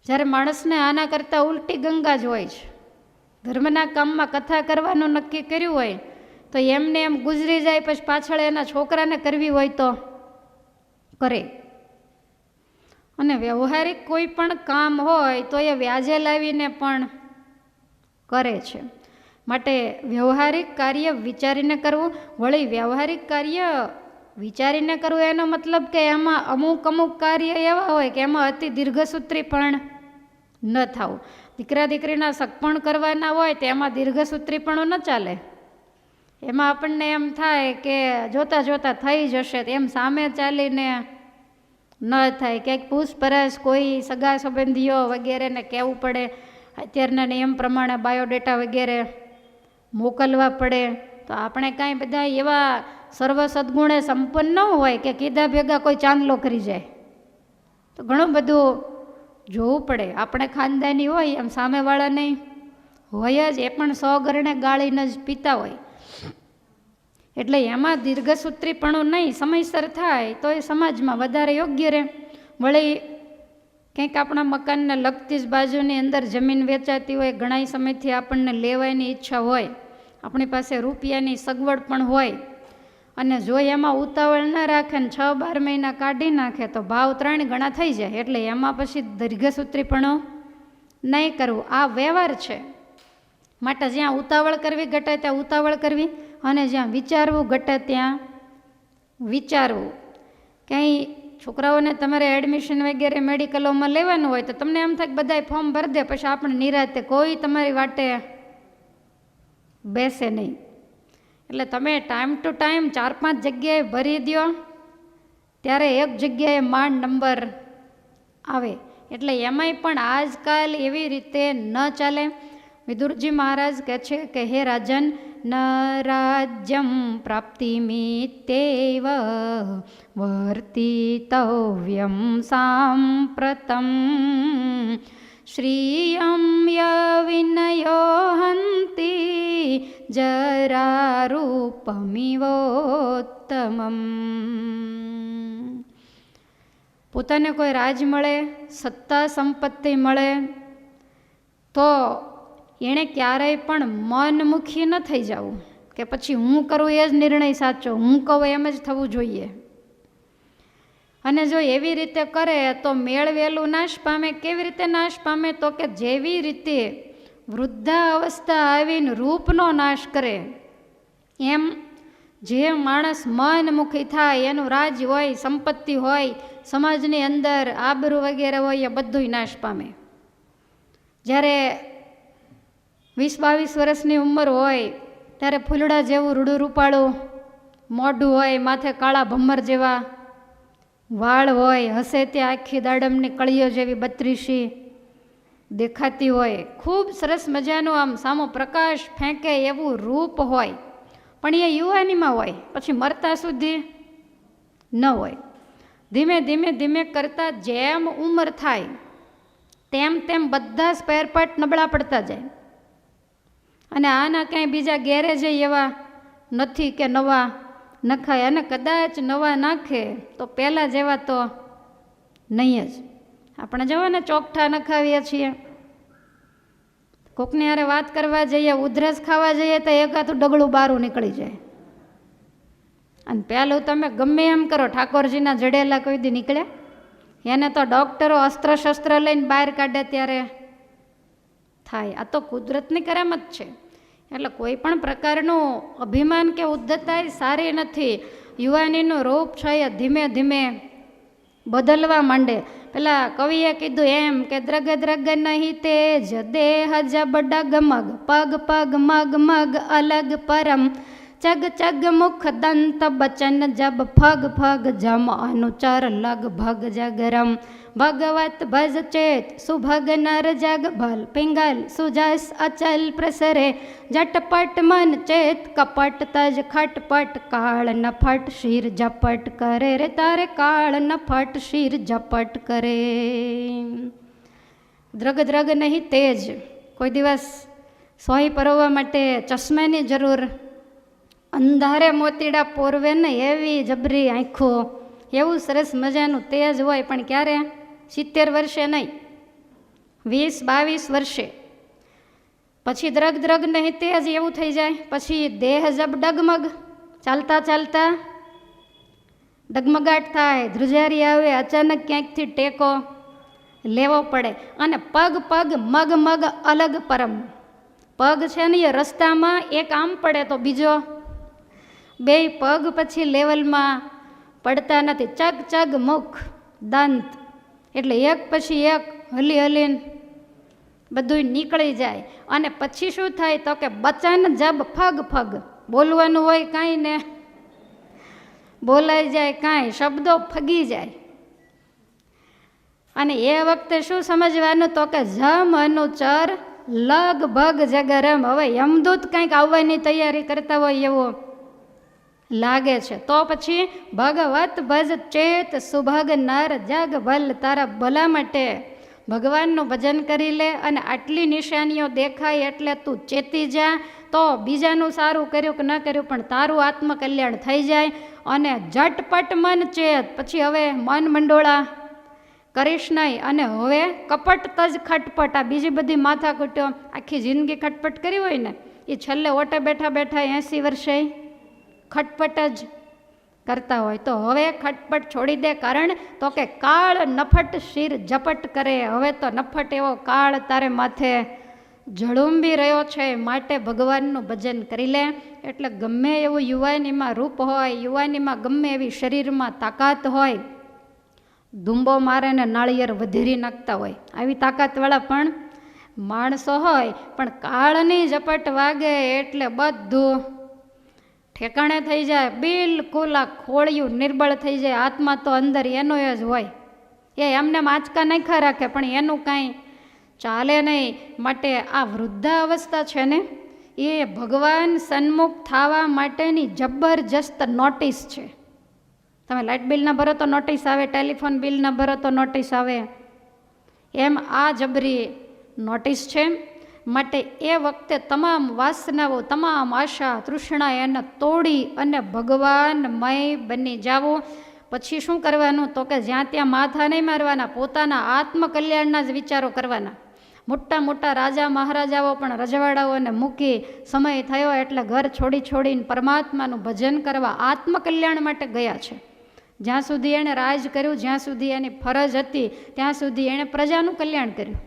જ્યારે માણસને આના કરતાં ઉલટી ગંગા જ હોય છે. ધર્મના કામમાં કથા કરવાનું નક્કી કર્યું હોય તો એમને એમ ગુજરી જાય, પછી પાછળ એના છોકરાને કરવી હોય તો કરે. અને વ્યવહારિક કોઈ પણ કામ હોય તો એ વ્યાજે લાવીને પણ કરે છે. માટે વ્યવહારિક કાર્ય વિચારીને કરવું. વળી વ્યવહારિક કાર્ય વિચારીને કરવું એનો મતલબ કે એમાં અમુક કાર્ય એવા હોય કે એમાં અતિ દીર્ઘસૂત્રી પણ ન થવું. દીકરા દીકરીના સગપણ કરવાના હોય તો એમાં દીર્ઘસૂત્રી પણ ન ચાલે. એમાં આપણને એમ થાય કે જોતા જોતા થઈ જશે, એમ સામે ચાલીને ન થાય. ક્યાંક પૂછપરછ કોઈ સગા સંબંધીઓ વગેરેને કહેવું પડે. અત્યારના નિયમ પ્રમાણે બાયોડેટા વગેરે મોકલવા પડે. તો આપણે કાંઈ બધા એવા સર્વ સદગુણે સંપન્ન ન હોય કે કીધા ભેગા કોઈ ચાંદલો કરી જાય. તો ઘણું બધું જોવું પડે. આપણે ખાનદાની હોય એમ સામેવાળા નહીં હોય જ, એ પણ 100 ગરણે ગાળીને જ પીતા હોય. એટલે એમાં દીર્ઘસૂત્રીપણું નહીં, સમયસર થાય તો એ સમાજમાં વધારે યોગ્ય રહે. વળી કંઈક આપણા મકાનને લગતી જ બાજુની અંદર જમીન વેચાતી હોય, ઘણા સમયથી આપણને લેવાની ઈચ્છા હોય, આપણી પાસે રૂપિયાની સગવડ પણ હોય, અને જો એમાં ઉતાવળ ન રાખે ને 6-12 મહિના કાઢી નાખે તો ભાવ 3 ગણા થઈ જાય. એટલે એમાં પછી દીર્ઘસૂત્રીપણું નહીં કરવું. આ વ્યવહાર છે. માટે જ્યાં ઉતાવળ કરવી ઘટે ત્યાં ઉતાવળ કરવી, અને જ્યાં વિચારવું ઘટે ત્યાં વિચારવું. ક્યાંય છોકરાઓને તમારે એડમિશન વગેરે મેડિકલોમાં લેવાનું હોય તો તમને એમ થાય કે બધાય ફોર્મ ભરી દે, પછી આપણે નિરાતે કોઈ તમારી વાટે બેસે નહીં. એટલે તમે ટાઈમ ટુ ટાઈમ 4-5 જગ્યાએ ભરી દો, ત્યારે એક જગ્યાએ માંડ નંબર આવે. એટલે એમાંય પણ આજકાલ એવી રીતે ન ચાલે. વિદુરજી મહારાજ કહે છે કે હે રાજન, ન રાજ્યમ પ્રાપ્તિમિત્યેવ વર્તિતવ્યમ સાંપ્રતમ શ્રિયં યવિનયો હન્તિ જરારૂપમિવોત્તમમ. પોતાને કોઈ રાજ મળે, સત્તા સંપત્તિ મળે તો એણે ક્યારેય પણ મનમુખી ન થઈ જવું કે પછી હું કરું એ જ નિર્ણય સાચો, હું કહું એમ જ થવું જોઈએ. અને જો એવી રીતે કરે તો મેળવેલું નાશ પામે. કેવી રીતે નાશ પામે? તો કે જેવી રીતે વૃદ્ધા અવસ્થા આવીને રૂપનો નાશ કરે, એમ જે માણસ મનમુખી થાય, એનું રાજ હોય, સંપત્તિ હોય, સમાજની અંદર આબરૂ વગેરે હોય, એ બધું નાશ પામે. જ્યારે 20-22 વર્ષની ઉંમર હોય ત્યારે ફૂલડા જેવું રૂડું રૂપાળું મોઢું હોય, માથે કાળા ભમર જેવા વાળ હોય, હસે ત્યાં આખી દાડમની કળીઓ જેવી 32 દેખાતી હોય, ખૂબ સરસ મજાનું આમ સામો પ્રકાશ ફેંકે એવું રૂપ હોય, પણ એ યુવાનીમાં હોય, પછી મરતા સુધી ન હોય. ધીમે ધીમે ધીમે કરતાં જેમ ઉંમર થાય તેમ તેમ બધા સ્પેર પાર્ટ નબળા પડતા જાય. અને આના ક્યાંય બીજા ગેરેજ એવા નથી કે નવા નખાય, અને કદાચ નવા નાખે તો પહેલાં જેવા તો નહીં જ. આપણે જવા ને ચોકઠા નખાવીએ છીએ, કોકની હારે વાત કરવા જઈએ, ઉધરસ ખાવા જઈએ તો એકાતું ડગલું બારું નીકળી જાય. અને પહેલું તમે ગમે એમ કરો, ઠાકોરજીના જડેલા કોઈ દી નીકળ્યા? એને તો ડૉક્ટરો અસ્ત્ર શસ્ત્ર લઈને બહાર કાઢે ત્યારે થાય. આ તો કુદરતની કરામત છે. એટલે કોઈ પણ પ્રકારનું અભિમાન કે ઉદ્ધતાઈ સારી નથી. યુવાનીનું રૂપ છે એ ધીમે ધીમે બદલવા માંડે. પેલા કવિએ કીધું એમ કે દ્રગ દ્રગ નહીં તેજ દેહ જબ ડગમગ પગ પગ મગ મગ અલગ પરમ ચગ ચગ મુખ દંત બચન જબ ફગ ફગ જમ અનુચર લગ ભગ જગરમ ભગવત ભજ ચેત સુભગ નર જગ ભલ પિંગલ સુજસ અચલ પ્રસરે જટપટ મન ચેત કપટ તજ ખટપટ કાળ નફટ શિર ઝપટ કરે રે તારે કાળ નફટ શિર ઝપટ કરે. દ્રગ દ્રગ નહીં તેજ. કોઈ દિવસ સોય પરોવવા માટે ચશ્માની જરૂર. અંધારે મોતીડા પોરવે ને એવી જબરી આંખો, એવું સરસ મજાનું તેજ હોય, પણ ક્યારે 70 વર્ષે નહીં, 20-22 વર્ષે. પછી દ્રગ દ્રગ નહીં તેજ એવું થઈ જાય. પછી દેહ જબ ડગમગ, ચાલતા ચાલતા ડગમગાટ થાય, ધ્રુજારી આવે, અચાનક ક્યાંકથી ટેકો લેવો પડે. અને પગ પગ મગ મગ અલગ પરમ. પગ છે ને એ રસ્તામાં એક આમ પડે તો બીજો, બે પગ પછી લેવલમાં પડતા નથી. ચગ ચગ મુખ દંત, એટલે એક પછી એક હલી હલીને બધું નીકળી જાય. અને પછી શું થાય તો કે બચન જબ ફગ ફગ, બોલવાનું હોય કાંઈ ને બોલાઈ જાય કાંઈ, શબ્દો ફગી જાય. અને એ વખતે શું સમજવાનું તો કે જમ અનુચર લગભગ જગરમ. હવે યમદૂત કંઈક આવવાની તૈયારી કરતા હોય એવો લાગે છે. તો પછી ભગવત ભજ ચેત સુભગ નર જગ ભલ, તારા ભલા માટે ભગવાનનું ભજન કરી લે. અને આટલી નિશાનીઓ દેખાય એટલે તું ચેતી જા, તો બીજાનું સારું કર્યું કે ન કર્યું પણ તારું આત્મકલ્યાણ થઈ જાય. અને ઝટપટ મન ચેત, પછી હવે મન મંડોળા કરીશ નહીં. અને હવે કપટ તજ ખટપટ, આ બીજી બધી માથાકૂટ્યો આખી જિંદગી ખટપટ કરી હોય ને, એ છેલ્લે ઓટે બેઠા બેઠા 80 વર્ષે ખટપટ જ કરતા હોય. તો હવે ખટપટ છોડી દે. કારણ તો કે કાળ નફટ શિર ઝપટ કરે. હવે તો નફટ એવો કાળ તારે માથે ઝળુંબી રહ્યો છે, માટે ભગવાનનું ભજન કરી લે. એટલે ગમે એવું યુવાનીમાં રૂપ હોય, યુવાનીમાં ગમે એવી શરીરમાં તાકાત હોય, ધૂંબો મારે ને નાળિયેર વધેરી નાખતા હોય આવી તાકાતવાળા પણ માણસો હોય, પણ કાળની ઝપટ વાગે એટલે બધું ઠેકાણે થઈ જાય. બિલકુલ આ ખોળિયું નિર્બળ થઈ જાય. આત્મા તો અંદર એનો જ હોય, એ એમને આંચકા નાખ્યા રાખે પણ એનું કાંઈ ચાલે નહીં. માટે આ વૃદ્ધાવસ્થા છે ને, એ ભગવાન સન્મુખ થવા માટેની જબરજસ્ત નોટિસ છે. તમે લાઇટ બિલ ના ભરો તો નોટિસ આવે, ટેલિફોન બિલ ના ભરો તો નોટિસ આવે, એમ આ જબરી નોટિસ છે. માટે એ વખતે તમામ વાસનાઓ, તમામ આશા તૃષ્ણા એને તોડી અને ભગવાનમય બની જાવું. પછી શું કરવાનું તો કે જ્યાં ત્યાં માથા નહીં મારવાના, પોતાના આત્મકલ્યાણના જ વિચારો કરવાના. મોટા મોટા રાજા મહારાજાઓ પણ રજવાડાઓને મૂકી સમય થયો એટલે ઘર છોડી છોડીને પરમાત્માનું ભજન કરવા આત્મકલ્યાણ માટે ગયા છે. જ્યાં સુધી એણે રાજ કર્યું, જ્યાં સુધી એની ફરજ હતી, ત્યાં સુધી એણે પ્રજાનું કલ્યાણ કર્યું.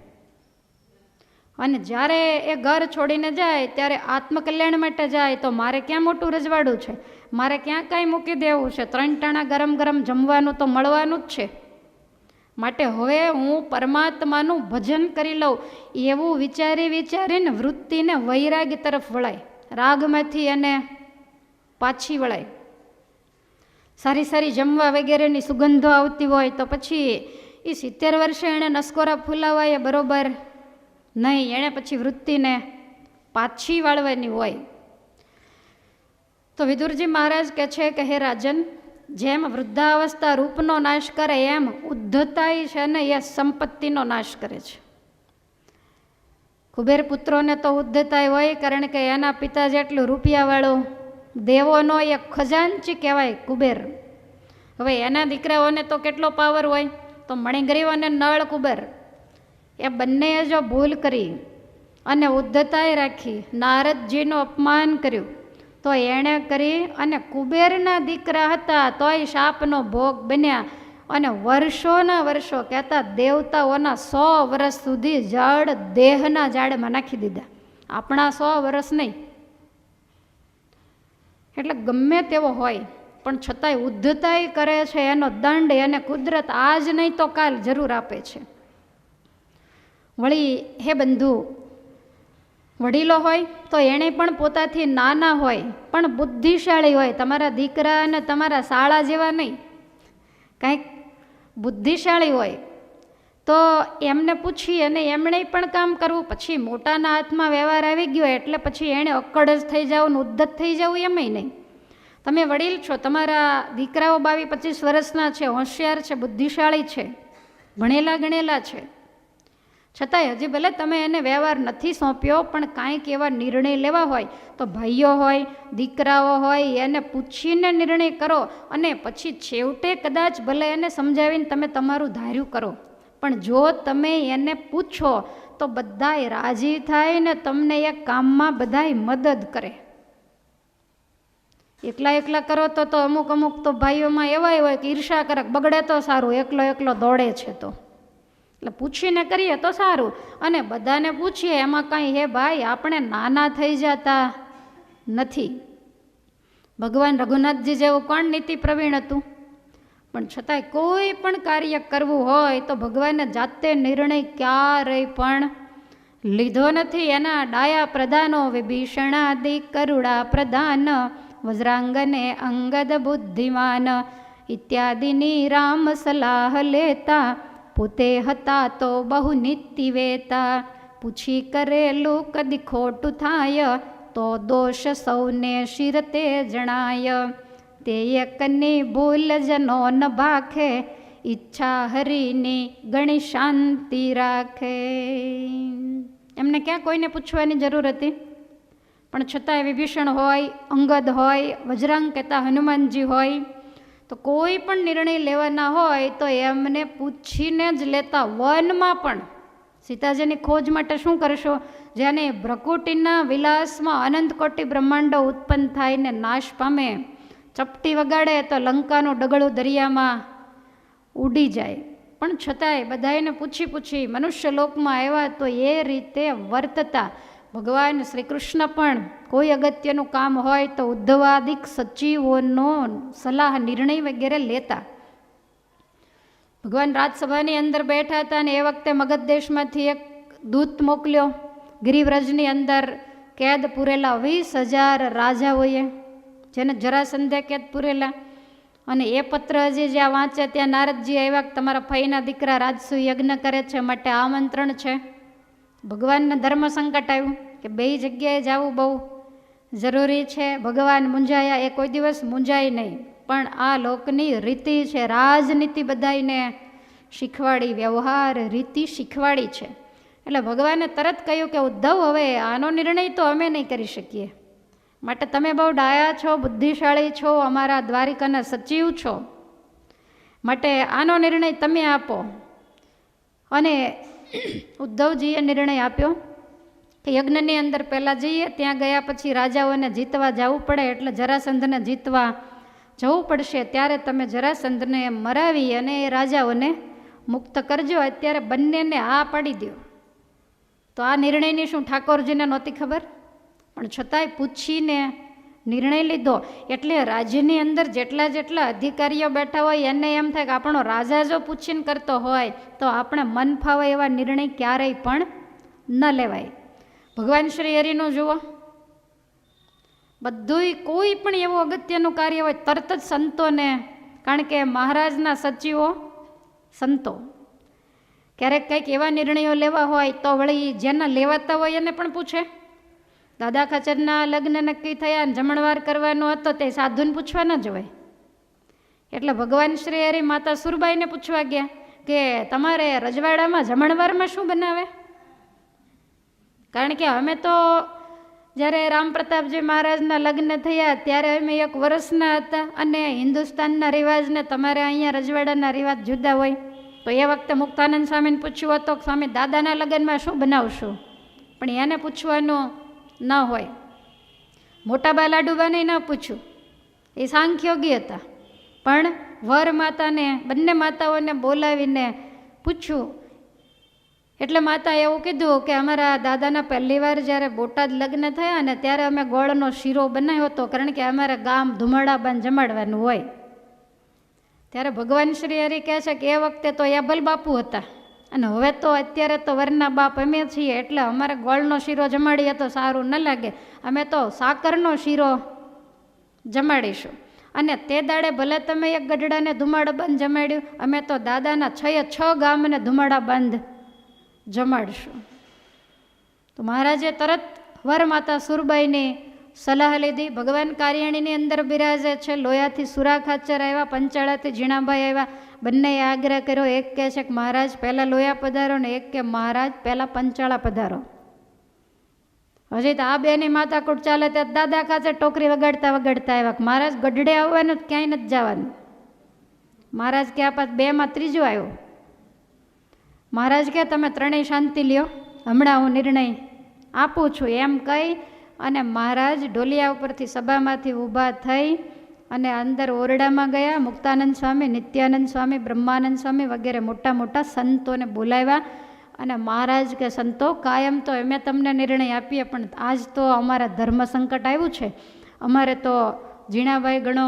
અને જ્યારે એ ઘર છોડીને જાય ત્યારે આત્મકલ્યાણ માટે જાય. તો મારે ક્યાં મોટું રજવાડું છે, મારે ક્યાં કાંઈ મૂકી દેવું છે, 3 ટાણા ગરમ ગરમ જમવાનું તો મળવાનું જ છે. માટે હવે હું પરમાત્માનું ભજન કરી લઉં એવું વિચારી વિચારીને વૃત્તિને વૈરાગ્ય તરફ વળાય, રાગમાંથી એને પાછી વળાય. સારી સારી જમવા વગેરેની સુગંધો આવતી હોય તો પછી એ 70 વર્ષે એણે નસકોરા ફૂલાવાય એ બરોબર નહીં. એણે પછી વૃત્તિને પાછી વાળવાની હોય. તો વિદુરજી મહારાજ કહે છે કે હે રાજન, જેમ વૃદ્ધાવસ્થા રૂપનો નાશ કરે એમ ઉદ્ધતાઈ છે ને એ સંપત્તિનો નાશ કરે છે. કુબેર પુત્રોને તો ઉદ્ધતાઈ હોય, કારણ કે એના પિતા જેટલું રૂપિયાવાળો દેવોનો એક ખજાનચી કહેવાય કુબેર. હવે એના દીકરાઓને તો કેટલો પાવર હોય, તો મણિગ્રીવ અને નળ કુબેર એ બંનેએ જો ભૂલ કરી અને ઉદ્ધતાઈ રાખી, નારદજીનું અપમાન કર્યું, તો એણે કરી અને કુબેરના દીકરા હતા તોય શાપનો ભોગ બન્યા. અને વર્ષોના વર્ષો કહેતા દેવતાઓના 100 વર્ષ સુધી જળ દેહના જાળમાં નાખી દીધા, આપણા 100 વર્ષ નહીં. એટલે ગમે તેવો હોય પણ છતાંય ઉદ્ધતાઈ કરે છે, એનો દંડ એને કુદરત આજ નહીં તો કાલ જરૂર આપે છે. વળી હે બંધુ, વડીલો હોય તો એણે પણ પોતાથી નાના હોય પણ બુદ્ધિશાળી હોય, તમારા દીકરા અને તમારા શાળા જેવા નહીં, કંઈક બુદ્ધિશાળી હોય તો એમને પૂછી અને એમણે પણ કામ કરવું. પછી મોટાના હાથમાં વ્યવહાર આવી ગયો એટલે પછી એણે અક્કડ જ થઈ જાવ ને ઉદ્ધત થઈ જવું એમય નહીં. તમે વડીલ છો, તમારા દીકરાઓ 22-25 વર્ષના છે, હોશિયાર છે, બુદ્ધિશાળી છે, ભણેલા ગણેલા છે, છતાંય હજી ભલે તમે એને વ્યવહાર નથી સોંપ્યો પણ કાંઈક એવા નિર્ણય લેવા હોય તો ભાઈઓ હોય, દીકરાઓ હોય, એને પૂછીને નિર્ણય કરો અને પછી છેવટે કદાચ ભલે એને સમજાવીને તમે તમારું ધાર્યું કરો. પણ જો તમે એને પૂછો તો બધાય રાજી થાય ને તમને એ કામમાં બધાય મદદ કરે. એકલા કરો તો અમુક તો ભાઈઓમાં એવાય હોય કે ઈર્ષા કરે, બગડે તો સારું, એકલો દોડે છે તો. એટલે પૂછીને કરીએ તો સારું, અને બધાને પૂછીએ એમાં કાંઈ હે ભાઈ આપણે નાના થઈ જતા નથી. ભગવાન રઘુનાથજી જેવું કોણ નીતિ પ્રવીણ હતું, પણ છતાંય કોઈ પણ કાર્ય કરવું હોય તો ભગવાને જાતે નિર્ણય ક્યારેય પણ લીધો નથી. એના ડાયા પ્રધાનો વિભીષણાદિ કરુણા પ્રધાન, વજ્રાંગને અંગદ બુદ્ધિમાન ઇત્યાદિની રામ સલાહ લેતા, પોતે હતા તો બહુ નીતિ વેતા. પૂછી કરેલું કદી ખોટું થાય, તો દોષ સૌને શિરતે જણાય. તે એકની ભૂલ જનો ન ભાખે, ઈચ્છા હરીની ગણી શાંતિ રાખે. એમને ક્યાં કોઈને પૂછવાની જરૂર હતી, પણ છતાંય વિભીષણ હોય, અંગદ હોય, વજ્રાંગ કહેતા હનુમાનજી હોય, તો કોઈ પણ નિર્ણય લેવાના હોય તો એમને પૂછીને જ લેતા. વનમાં પણ સીતાજીની ખોજ માટે શું કરશો, જેને ભ્રકુટીના વિલાસમાં અનંતકોટી બ્રહ્માંડો ઉત્પન્ન થાય ને નાશ પામે, ચપટી વગાડે તો લંકાનું ડગલું દરિયામાં ઉડી જાય, પણ છતાંય બધાને પૂછી મનુષ્ય લોકમાં આવ્યા તો એ રીતે વર્તતા. ભગવાન શ્રી કૃષ્ણ પણ કોઈ અગત્યનું કામ હોય તો ઉદ્ધવાદિક સચિવોનો સલાહ નિર્ણય વગેરે લેતા. ભગવાન રાજસભાની અંદર બેઠા હતા અને એ વખતે મગધ દેશમાંથી એક દૂત મોકલ્યો. ગિરિવ્રજની અંદર કેદ પૂરેલા 20,000 રાજાઓએ, જેને જરાસંધે કેદ પૂરેલા, અને એ પત્ર હજી જ્યાં વાંચે ત્યાં નારદજી આવ્યા, તમારા ફઈના દીકરા રાજસુ યજ્ઞ કરે છે માટે આમંત્રણ છે. ભગવાનને ધર્મ સંકટ આવ્યું કે બે જગ્યાએ જવું બહુ જરૂરી છે. ભગવાન મૂંઝાયા, એ કોઈ દિવસ મૂંઝાય નહીં, પણ આ લોકની રીતિ છે, રાજનીતિ બધાને શીખવાડી, વ્યવહાર રીતિ શીખવાડી છે. એટલે ભગવાને તરત કહ્યું કે ઉદ્ધવ, હવે આનો નિર્ણય તો અમે નહીં કરી શકીએ, માટે તમે બહુ ડાયા છો, બુદ્ધિશાળી છો, અમારા દ્વારિકાના સચિવ છો, માટે આનો નિર્ણય તમે આપો. અને ઉદ્ધવજીએ નિર્ણય આપ્યો કે યજ્ઞની અંદર પહેલાં જઈએ, ત્યાં ગયા પછી રાજાઓને જીતવા જવું પડે, એટલે જરાસંધને જીતવા જવું પડશે. ત્યારે તમે જરાસંધને મરાવી અને એ રાજાઓને મુક્ત કરજો. અત્યારે બંનેને હા પાડી દો. તો આ નિર્ણયની શું ઠાકોરજીને નહોતી ખબર, પણ છતાંય પૂછીને નિર્ણય લીધો. એટલે રાજ્યની અંદર જેટલા અધિકારીઓ બેઠા હોય એને એમ થાય કે આપણો રાજા જો પૂછીને કરતો હોય તો આપણે મન ફાવે એવા નિર્ણય ક્યારેય પણ ન લેવાય. ભગવાન શ્રી હરિનું જુઓ, બધુંય કોઈ પણ એવું અગત્યનું કાર્ય હોય તરત જ સંતોને, કારણ કે મહારાજના સચિવો સંતો, ક્યારેક કંઈક એવા નિર્ણયો લેવા હોય તો વળી જેના લેવાતા હોય એને પણ પૂછે. દાદા ખાચરના લગ્ન નક્કી થયા અને જમણવાર કરવાનો હતો તે સાધુને પૂછવા ન જવાય. એટલે ભગવાન શ્રી હરિ માતા સુરબાઈને પૂછવા ગયા કે તમારે રજવાડામાં જમણવારમાં શું બનાવે, કારણ કે અમે તો જ્યારે રામ પ્રતાપજી મહારાજના લગ્ન થયા ત્યારે અમે 1 વર્ષના હતા અને હિન્દુસ્તાનના રિવાજને તમારે અહીંયા રજવાડાના રિવાજ જુદા હોય. તો એ વખતે મુક્તાનંદ સ્વામીને પૂછ્યું હતું કે સ્વામી દાદાના લગ્નમાં શું બનાવશું, પણ એને પૂછવાનું ન હોય. મોટાબા લાડુબાને ન પૂછ્યું, એ સાંખ્યોગી હતા, પણ વર માતાને બંને માતાઓને બોલાવીને પૂછ્યું એટલે માતાએ એવું કીધું કે અમારા દાદાના પહેલી વાર જ્યારે બોટાદ લગ્ન થયા ને ત્યારે અમે ગોળનો શીરો બનાવ્યો હતો, કારણ કે અમારે ગામ ધુમાડાબાન જમાડવાનું હોય. ત્યારે ભગવાન શ્રી હરિ કહે છે કે એ વખતે તો યાભલ બાપુ હતા અને હવે તો અત્યારે તો વરના બાપ અમે છીએ, એટલે અમારે ગોળનો શીરો જમાડીએ તો સારું ન લાગે, અમે તો સાકરનો શીરો જમાડીશું. અને તે દાડે ભલે તમે એક ગઢડાને ધુમાડા બંધ જમાડ્યું, અમે તો દાદાના 6 ગામને ધુમાડા બંધ જમાડશું. તો મહારાજે તરત વર માતા સુરબાઈની સલાહ લીધી. ભગવાન કાર્યાણીની અંદર બિરાજે છે. લોયાથી સુરા ખાચર આવ્યા, પંચાળાથી ઝીણાભાઈ આવ્યા. બંનેએ આગ્રહ કર્યો. એક કહે છે કે મહારાજ પહેલાં લોયા પધારો ને એક કે મહારાજ પહેલાં પંચાળા પધારો. હજી તો આ બેની માથાકૂટ ચાલે ત્યાં દાદા ખાચર ટોકરી વગાડતા આવ્યા. મહારાજ ગઢડે આવવાનું ક્યાંય નથી જવાનું. મહારાજ કે આ પાછ 2માં ત્રીજો આવ્યો. મહારાજ કે તમે ત્રણેય શાંતિ લ્યો, હમણાં હું નિર્ણય આપું છું એમ કહી અને મહારાજ ઢોલિયા ઉપરથી સભામાંથી ઊભા થઈ અને અંદર ઓરડામાં ગયા. મુક્તાનંદ સ્વામી, નિત્યાનંદ સ્વામી, બ્રહ્માનંદ સ્વામી વગેરે મોટા મોટા સંતોને બોલાવ્યા અને મહારાજ કે સંતો કાયમ તો અમે તમને નિર્ણય આપીએ, પણ આજ તો અમારા ધર્મ સંકટ આવ્યું છે, અમારે તો ઝીણાભાઈ ગણો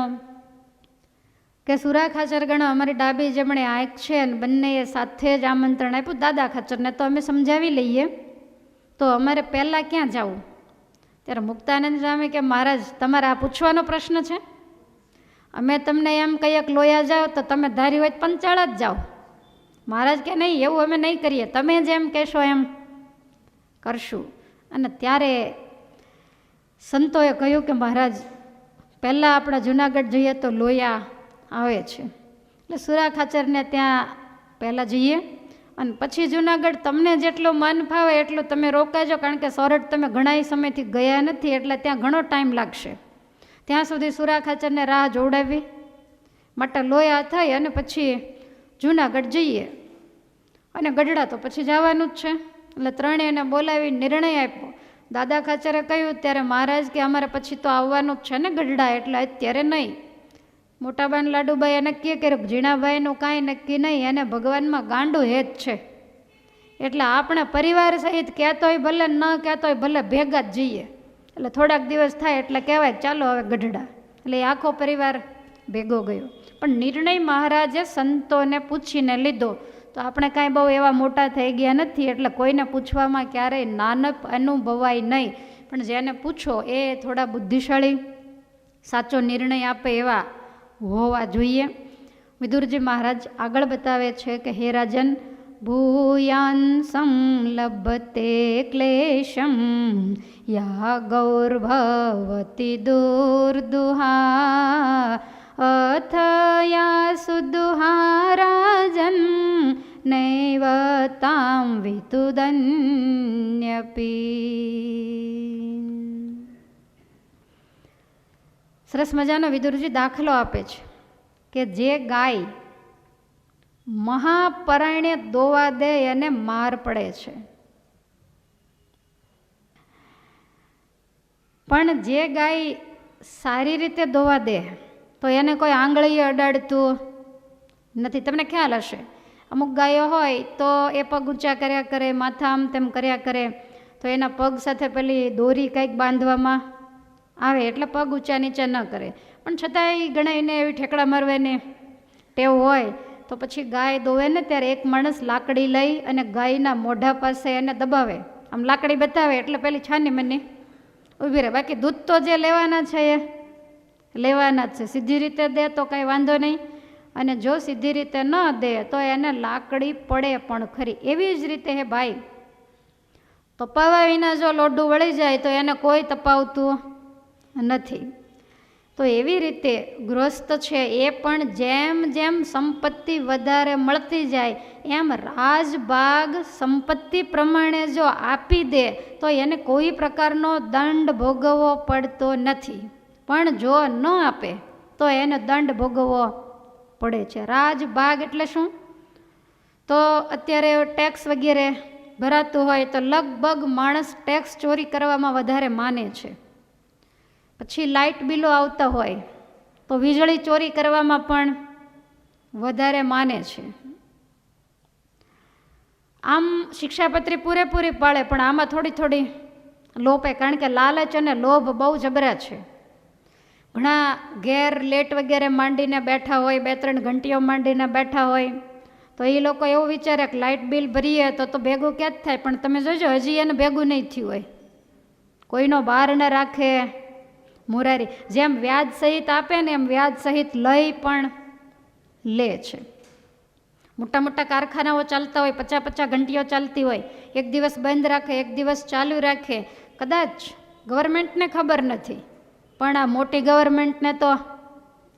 કે સુરા ખાચર ગણો, અમારી ડાબી જમણે આંખ છે અને બંનેએ સાથે જ આમંત્રણ આપ્યું. દાદા ખાચરને તો અમે સમજાવી લઈએ, તો અમારે પહેલાં ક્યાં જવું? ત્યારે મુક્તાનંદ સ્વામી કે મહારાજ તમારે આ પૂછવાનો પ્રશ્ન છે? અમે તમને એમ કહીએ કે લોયા જાઓ તો તમે ધારી હોય પંચાળા જ જાઓ. મહારાજ કે નહીં, એવું અમે નહીં કરીએ, તમે જેમ કહેશો એમ કરશું. અને ત્યારે સંતોએ કહ્યું કે મહારાજ પહેલાં આપણા જૂનાગઢ જઈએ તો લોયા આવે છે, એટલે સુરા ખાચરને ત્યાં પહેલાં જઈએ અને પછી જૂનાગઢ તમને જેટલું મન ફાવે એટલું તમે રોકાજો, કારણ કે સોરઠ તમે ઘણા સમયથી ગયા નથી એટલે ત્યાં ઘણો ટાઈમ લાગશે. ત્યાં સુધી સુરા ખાચરને રાહ જોડાવી માટે લોયા થઈ અને પછી જૂનાગઢ જઈએ અને ગઢડા તો પછી જવાનું જ છે. એટલે ત્રણેયને બોલાવી નિર્ણય આપ્યો. દાદા ખાચરે કહ્યું ત્યારે મહારાજ કે અમારે પછી તો આવવાનું જ છે ને ગઢડા, એટલે અત્યારે નહીં. મોટાબાન લાડુભાઈએ નક્કી કર્યું ઝીણાભાઈનું કાંઈ નક્કી નહીં, એને ભગવાનમાં ગાંડું હેત છે, એટલે આપણે પરિવાર સહિત કહેતોય ભલે ન કહેતોય ભલે ભેગા જ જઈએ. એટલે થોડાક દિવસ થાય એટલે કહેવાય ચાલો હવે ગઢડા, એટલે એ આખો પરિવાર ભેગો ગયો. પણ નિર્ણય મહારાજે સંતોને પૂછીને લીધો. તો આપણે કાંઈ બહુ એવા મોટા થઈ ગયા નથી, એટલે કોઈને પૂછવામાં ક્યારેય નાનપ અનુભવાય નહીં, પણ જેને પૂછો એ થોડા બુદ્ધિશાળી સાચો નિર્ણય આપે એવા હોવા જોઈએ. વિદુરજી મહારાજ આગળ બતાવે છે કે હે રાજન, ભૂયાન સંલભતે ક્લેશમ યા ગૌર્ભવતી દુર્દુહા અથ યા સુદુહા રાજન નૈવ તામ વિતુદન્યપી. સરસ મજાનો વિદુરજી દાખલો આપે છે કે જે ગાય મહાપરાયણે દોવા દે એને માર પડે છે, પણ જે ગાય સારી રીતે દોવા દે તો એને કોઈ આંગળીએ અડાડતું નથી. તમને ખ્યાલ હશે, અમુક ગાયો હોય તો એ પગ ઊંચા કર્યા કરે, માથા આમ તેમ કર્યા કરે, તો એના પગ સાથે પેલી દોરી કંઈક બાંધવામાં આવે એટલે પગ ઊંચા નીચે ન કરે. પણ છતાંય ગણાઈને એવી ઠેકડા મારવાની ટેવ હોય તો પછી ગાય દોવે ને ત્યારે એક માણસ લાકડી લઈ અને ગાયના મોઢા પાસે એને દબાવે, આમ લાકડી બતાવે એટલે પેલી છાની મની ઊભી રહે. બાકી દૂધ તો જે લેવાના છે એ લેવાના જ છે. સીધી રીતે દે તો કાંઈ વાંધો નહીં, અને જો સીધી રીતે ન દે તો એને લાકડી પડે પણ ખરી. એવી જ રીતે હે ભાઈ, તપાવા વિના જો લોઢું વળી જાય તો એને કોઈ તપાવતું નથી. તો એવી રીતે ગૃહસ્થ છે એ પણ જેમ જેમ સંપત્તિ વધારે મળતી જાય એમ રાજભાગ સંપત્તિ પ્રમાણે જો આપી દે તો એને કોઈ પ્રકારનો દંડ ભોગવવો પડતો નથી, પણ જો ન આપે તો એને દંડ ભોગવવો પડે છે. રાજભાગ એટલે શું? તો અત્યારે ટેક્સ વગેરે ભરાતું હોય તો લગભગ માણસ ટેક્સ ચોરી કરવામાં વધારે માને છે. પછી લાઇટ બિલો આવતા હોય તો વીજળી ચોરી કરવામાં પણ વધારે માને છે. આમ શિક્ષાપત્રી પૂરેપૂરી પાળે, પણ આમાં થોડી થોડી લોપે, કારણ કે લાલચ અને લોભ બહુ જબરા છે. ઘણા ઘેર લેટ વગેરે માંડીને બેઠા હોય, 2-3 ઘંટીઓ માંડીને બેઠા હોય, તો એ લોકો એવું વિચારે કે લાઇટ બિલ ભરીએ તો ભેગું ક્યાં જ થાય, પણ તમે જોજો હજી એને ભેગું નહીં થયું હોય. કોઈનો બહાર ન રાખે મુરારી. જેમ વ્યાજ સહિત આપે ને એમ વ્યાજ સહિત લઈ પણ લે છે. મોટા મોટા કારખાનાઓ ચાલતા હોય, 50-50 ઘંટીઓ ચાલતી હોય, એક દિવસ બંધ રાખે, એક દિવસ ચાલુ રાખે. કદાચ ગવર્મેન્ટને ખબર નથી, પણ આ મોટી ગવર્મેન્ટને તો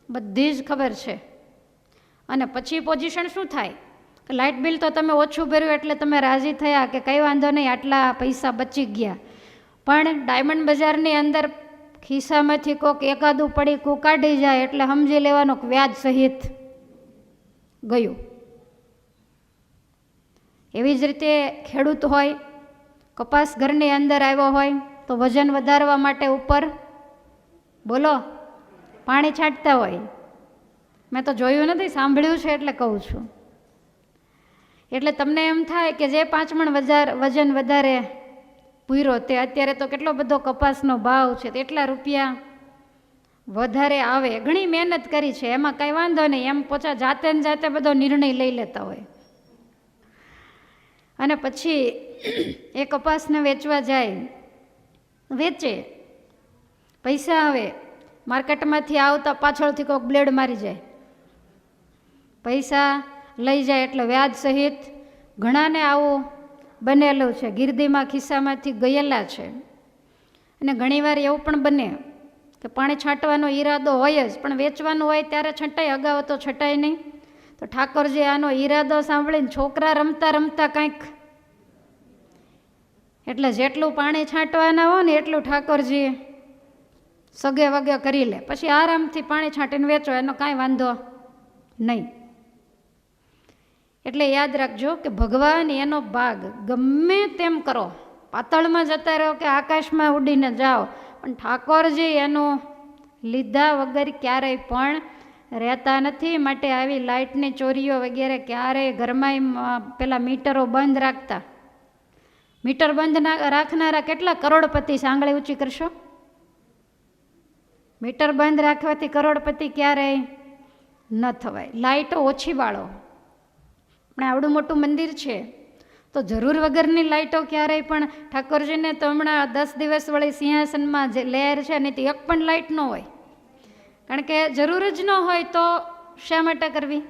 બધી જ ખબર છે. અને પછી પોઝિશન શું થાય કે લાઇટ બિલ તો તમે ઓછું ભર્યું એટલે તમે રાજી થયા કે કંઈ વાંધો નહીં, આટલા પૈસા બચી ગયા. પણ ડાયમંડ બજારની અંદર ખિસ્સામાંથી કોક એકાદું પડીકું કાઢી જાય એટલે સમજી લેવાનું કે વ્યાજ સહિત ગયું. એવી જ રીતે ખેડૂત હોય, કપાસ ઘરની અંદર આવ્યો હોય તો વજન વધારવા માટે ઉપર બોલો પાણી છાંટતા હોય. મેં તો જોયું નથી, સાંભળ્યું છે એટલે કહું છું. એટલે તમને એમ થાય કે જે 5 મણ વજન વધારે પૂર્યો, તે અત્યારે તો કેટલો બધો કપાસનો ભાવ છે, એટલા રૂપિયા વધારે આવે. ઘણી મહેનત કરી છે, એમાં કંઈ વાંધો નહીં, એમ પોચા જાતે ને જાતે બધો નિર્ણય લઈ લેતા હોય. અને પછી એ કપાસને વેચવા જાય, વેચે, પૈસા આવે, માર્કેટમાંથી આવતા પાછળથી કોઈક બ્લેડ મારી જાય, પૈસા લઈ જાય. એટલે વ્યાજ સહિત ઘણાને આવું બનેલું છે, ગીરદીમાં ખિસ્સામાંથી ગયેલા છે. અને ઘણીવાર એવું પણ બને કે પાણી છાંટવાનો ઈરાદો હોય જ, પણ વેચવાનું હોય ત્યારે છંટાય, અગાઉ તો છટાય નહીં. તો ઠાકોરજી આનો ઈરાદો સાંભળીને છોકરા રમતા રમતા કંઈક, એટલે જેટલું પાણી છાંટવાના હોય ને એટલું ઠાકોરજી સગે વગે કરી લે, પછી આરામથી પાણી છાંટીને વેચો, એનો કાંઈ વાંધો નહીં. એટલે યાદ રાખજો કે ભગવાન એનો ભાગ ગમે તેમ કરો, પાતળમાં જતા રહો કે આકાશમાં ઉડીને જાઓ, પણ ઠાકોરજી એનું લીધા વગર ક્યારેય પણ રહેતા નથી. માટે આવી લાઇટની ચોરીઓ વગેરે ક્યારેય ઘરમાં પેલા મીટરો બંધ રાખતા. મીટર બંધ રાખનારા કેટલા કરોડપતિ, આંગળી ઊંચી કરશો. મીટર બંધ રાખવાથી કરોડપતિ ક્યારેય ન થવાય. લાઇટો ઓછી બાળો. આપણે આવડું મોટું મંદિર છે તો જરૂર વગરની લાઇટો ક્યારેય પણ, ઠાકોરજીને તો હમણાં 10 દિવસ વળી સિંહાસનમાં જે લહેર છે ને તે એક પણ લાઇટ ન હોય, કારણ કે જરૂર જ ન હોય તો શા માટે કરવી.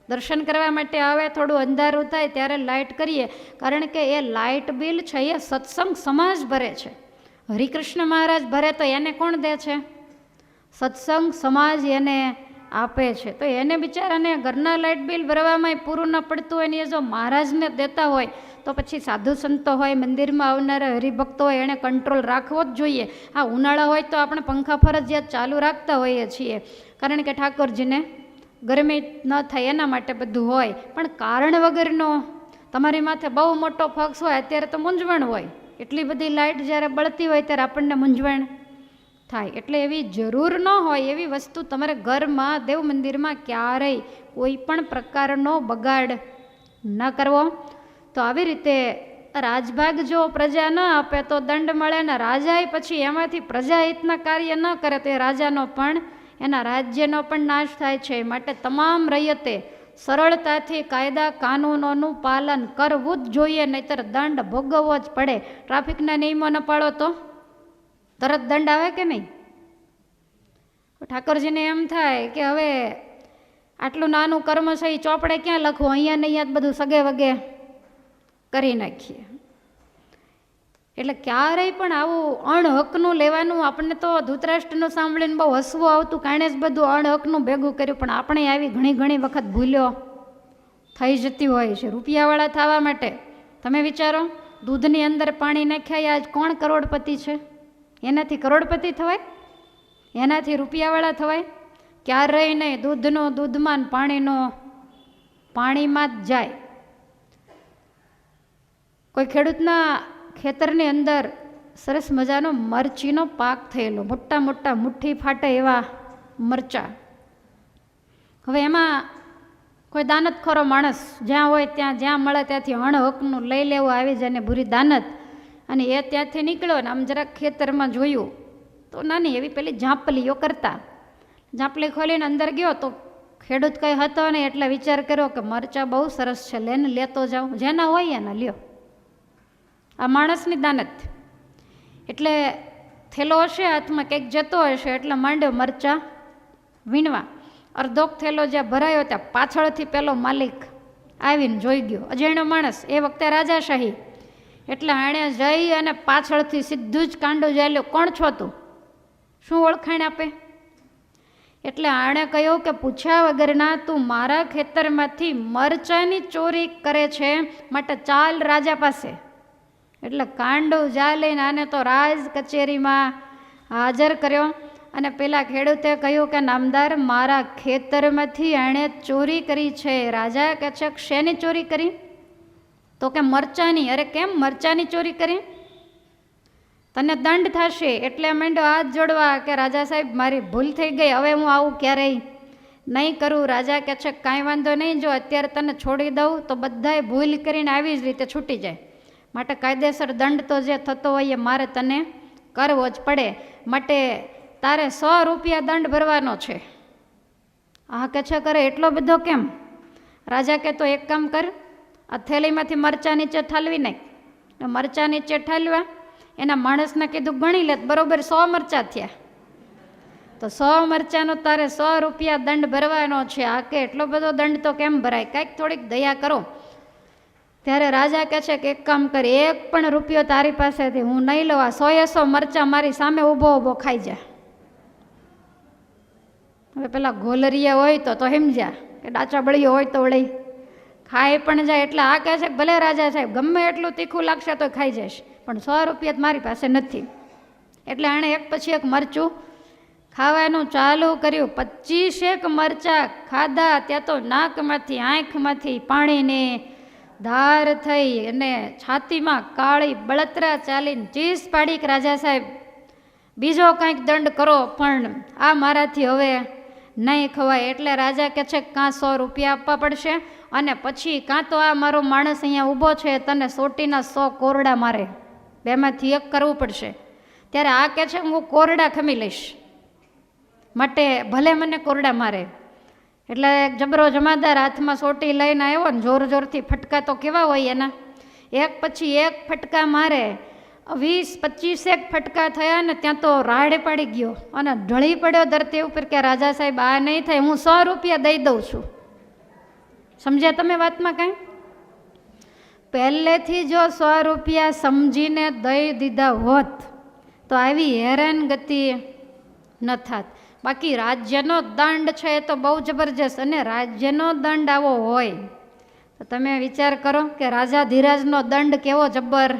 દર્શન કરવા માટે આવે, થોડું અંધારું થાય ત્યારે લાઇટ કરીએ, કારણ કે એ લાઇટ બિલ છે એ સત્સંગ સમાજ ભરે છે. હરિકૃષ્ણ મહારાજ ભરે તો એને કોણ દે છે? સત્સંગ સમાજ એને આપે છે. તો એને બિચારાને ઘરના લાઇટ બિલ ભરવામાં પૂરું ન પડતું હોય ને એ જો મહારાજને દેતા હોય તો પછી સાધુ સંતો હોય, મંદિરમાં આવનારા હરિભક્તો હોય, એણે કંટ્રોલ રાખવો જ જોઈએ. હા, ઉનાળા હોય તો આપણે પંખા ફરજિયાત ચાલુ રાખતા હોઈએ છીએ, કારણ કે ઠાકોરજીને ગરમી ન થાય એના માટે બધું હોય. પણ કારણ વગરનો તમારી માથે બહુ મોટો ફક્સ હોય, અત્યારે તો મૂંઝવણ હોય, એટલી બધી લાઇટ જ્યારે બળતી હોય ત્યારે આપણને મૂંઝવણ થાય. એટલે એવી જરૂર ન હોય એવી વસ્તુ તમારે ઘરમાં, દેવ મંદિરમાં ક્યારેય કોઈ પણ પ્રકારનો બગાડ ન કરવો. તો આવી રીતે રાજભાગ જો પ્રજા ન આપે તો દંડ મળે, ને રાજાએ પછી એમાંથી પ્રજાહિતના કાર્ય ન કરે તો એ રાજાનો પણ, એના રાજ્યનો પણ નાશ થાય છે. માટે તમામ રૈયતે સરળતાથી કાયદા કાનૂનોનું પાલન કરવું જ જોઈએ, નહીંતર દંડ ભોગવવો જ પડે. ટ્રાફિકના નિયમો ન પાળો તો તરત દંડ આવે કે નહીં? ઠાકોરજીને એમ થાય કે હવે આટલું નાનું કર્મ છે એ ચોપડે ક્યાં લખવું, અહીંયા ને અહીંયા જ બધું સગે વગે કરી નાખીએ. એટલે ક્યારેય પણ આવું અણહકનું લેવાનું. આપણને તો ધૃતરાષ્ટ્રનું સાંભળીને બહુ હસવું આવતું, કાણે જ બધું અણહકનું ભેગું કર્યું, પણ આપણે આવી ઘણી વખત ભૂલ્યો થઈ જતી હોય છે રૂપિયાવાળા થવા માટે. તમે વિચારો, દૂધની અંદર પાણી નાખ્યા, આજ કોણ કરોડપતિ છે? એનાથી કરોડપતિ થવાય? એનાથી રૂપિયાવાળા થવાય? ક્યારેય નહીં. દૂધનો દૂધમાં, પાણીનો પાણીમાં જ જાય. કોઈ ખેડૂતના ખેતરની અંદર સરસ મજાનો મરચીનો પાક થયેલો, મોટા મોટા મુઠ્ઠી ફાટે એવા મરચાં. હવે એમાં કોઈ દાનત ખરો માણસ જ્યાં હોય ત્યાં જ્યાં મળે ત્યાંથી હકનું લઈ લેવું આવી જાય ને ભૂરી દાનત. અને એ ત્યાંથી નીકળ્યો ને આમ જરાક ખેતરમાં જોયું તો નાની એવી પેલી ઝાંપલીઓ કરતા. ઝાંપલી ખોલીને અંદર ગયો તો ખેડૂત કંઈ હતો ને એટલે વિચાર કર્યો કે મરચાં બહુ સરસ છે, લેને લેતો જાઉં, જેના હોય એના લ્યો. આ માણસની દાનત. એટલે થેલો હશે હાથમાં, કંઈક જતો હશે એટલે માંડ્યો મરચાં વીણવા. અડધોક થેલો જ્યાં ભરાયો ત્યાં પાછળથી પેલો માલિક આવીને જોઈ ગયો, અજાણ્યો માણસ, એ વખતે રાજાશાહી. એટલે એણે જઈ અને પાછળથી સીધું જ કાંડો ચાલ્યો, કોણ છો તું, શું ઓળખાણ આપે? એટલે આણે કહ્યું કે પૂછ્યા વગરના તું મારા ખેતરમાંથી મરચાંની ચોરી કરે છે, માટે ચાલ રાજા પાસે. એટલે કાંડો ચાલીને આને તો રાજ કચેરીમાં હાજર કર્યો. અને પેલા ખેડૂતે કહ્યું કે નામદાર, મારા ખેતરમાંથી એણે ચોરી કરી છે. રાજા કહે છે શેની ચોરી કરી? તો કે મરચાંની. અરે કેમ મરચાંની ચોરી કરી? તને દંડ થશે. એટલે માંડ્યો હાથ જોડવા કે રાજા સાહેબ મારી ભૂલ થઈ ગઈ, હવે હું આવું ક્યારેય નહીં કરું. રાજા કહે છે કાંઈ વાંધો નહીં, જો અત્યારે તને છોડી દઉં તો બધાએ ભૂલ કરીને આવી જ રીતે છૂટી જાય, માટે કાયદેસર દંડ તો જે થતો હોય એ મારે તને કરવો જ પડે, માટે તારે 100 રૂપિયા દંડ ભરવાનો છે. આ કે છે કરે એટલો બધો કેમ? રાજા કે તો એક કામ કર, આ થેલીમાંથી મરચાં નીચે ઠાલવી નાખ. મરચાં નીચે ઠાલવા, એના માણસને કીધું ગણી લે, બરોબર 100 મરચાં થયા. તો 100 મરચાંનો તારે 100 રૂપિયા દંડ ભરવાનો છે. આ કે એટલો બધો દંડ તો કેમ ભરાય, કાંઈક થોડીક દયા કરો. ત્યારે રાજા કહે છે કે એક કામ કર, 1 પણ રૂપિયો તારી પાસેથી હું નહીં લઉં, 100 મરચાં મારી સામે ઊભો ઊભો ખાઈ જા. હવે પેલા ગોલરિયા હોય તો સમજ્યા કે ડાચા બળીઓ હોય તો વળી ખાઈ પણ જાય. એટલે આ કહે છે કે ભલે રાજા સાહેબ ગમે એટલું તીખું લાગશે તો ખાઈ જઈશ, પણ 100 રૂપિયા મારી પાસે નથી. એટલે એણે એક પછી એક મરચું ખાવાનું ચાલુ કર્યું. 25 મરચાં ખાધા ત્યાં તો નાકમાંથી આંખમાંથી પાણીની ધાર થઈ અને છાતીમાં કાળી બળતરા ચાલીને ચીસ પાડી કે રાજા સાહેબ બીજો કંઈક દંડ કરો, પણ આ મારાથી હવે નહીં ખવાય. એટલે રાજા કહે છે કાં 100 રૂપિયા આપવા પડશે, અને પછી કાં તો આ મારો માણસ અહીંયા ઊભો છે તને સોટીના 100 કોરડા મારે, બેમાંથી એક કરવું પડશે. ત્યારે આ કહે છે હું કોરડા ખમી લઈશ, માટે ભલે મને કોરડા મારે. એટલે જબરો જમાદાર હાથમાં સોટી લઈને આવ્યો ને જોર જોરથી ફટકા તો કેવા હોય એના, એક પછી એક ફટકા મારે. 20-25 ફટકા થયા ને ત્યાં તો રાડે પાડી ગયો અને ઢળી પડ્યો ધરતી ઉપર કે રાજા સાહેબ આ નહીં થાય, હું 100 રૂપિયા દઈ દઉં છું. સમજ્યા તમે વાતમાં કાંઈ? પહેલેથી જો 100 રૂપિયા સમજીને દઈ દીધા હોત તો આવી હેરાનગતિ ન થાત. બાકી રાજ્યનો દંડ છે એ તો બહુ જબરજસ્ત, અને રાજ્યનો દંડ આવો હોય તો તમે વિચાર કરો કે રાજા ધીરાજનો દંડ કેવો જબર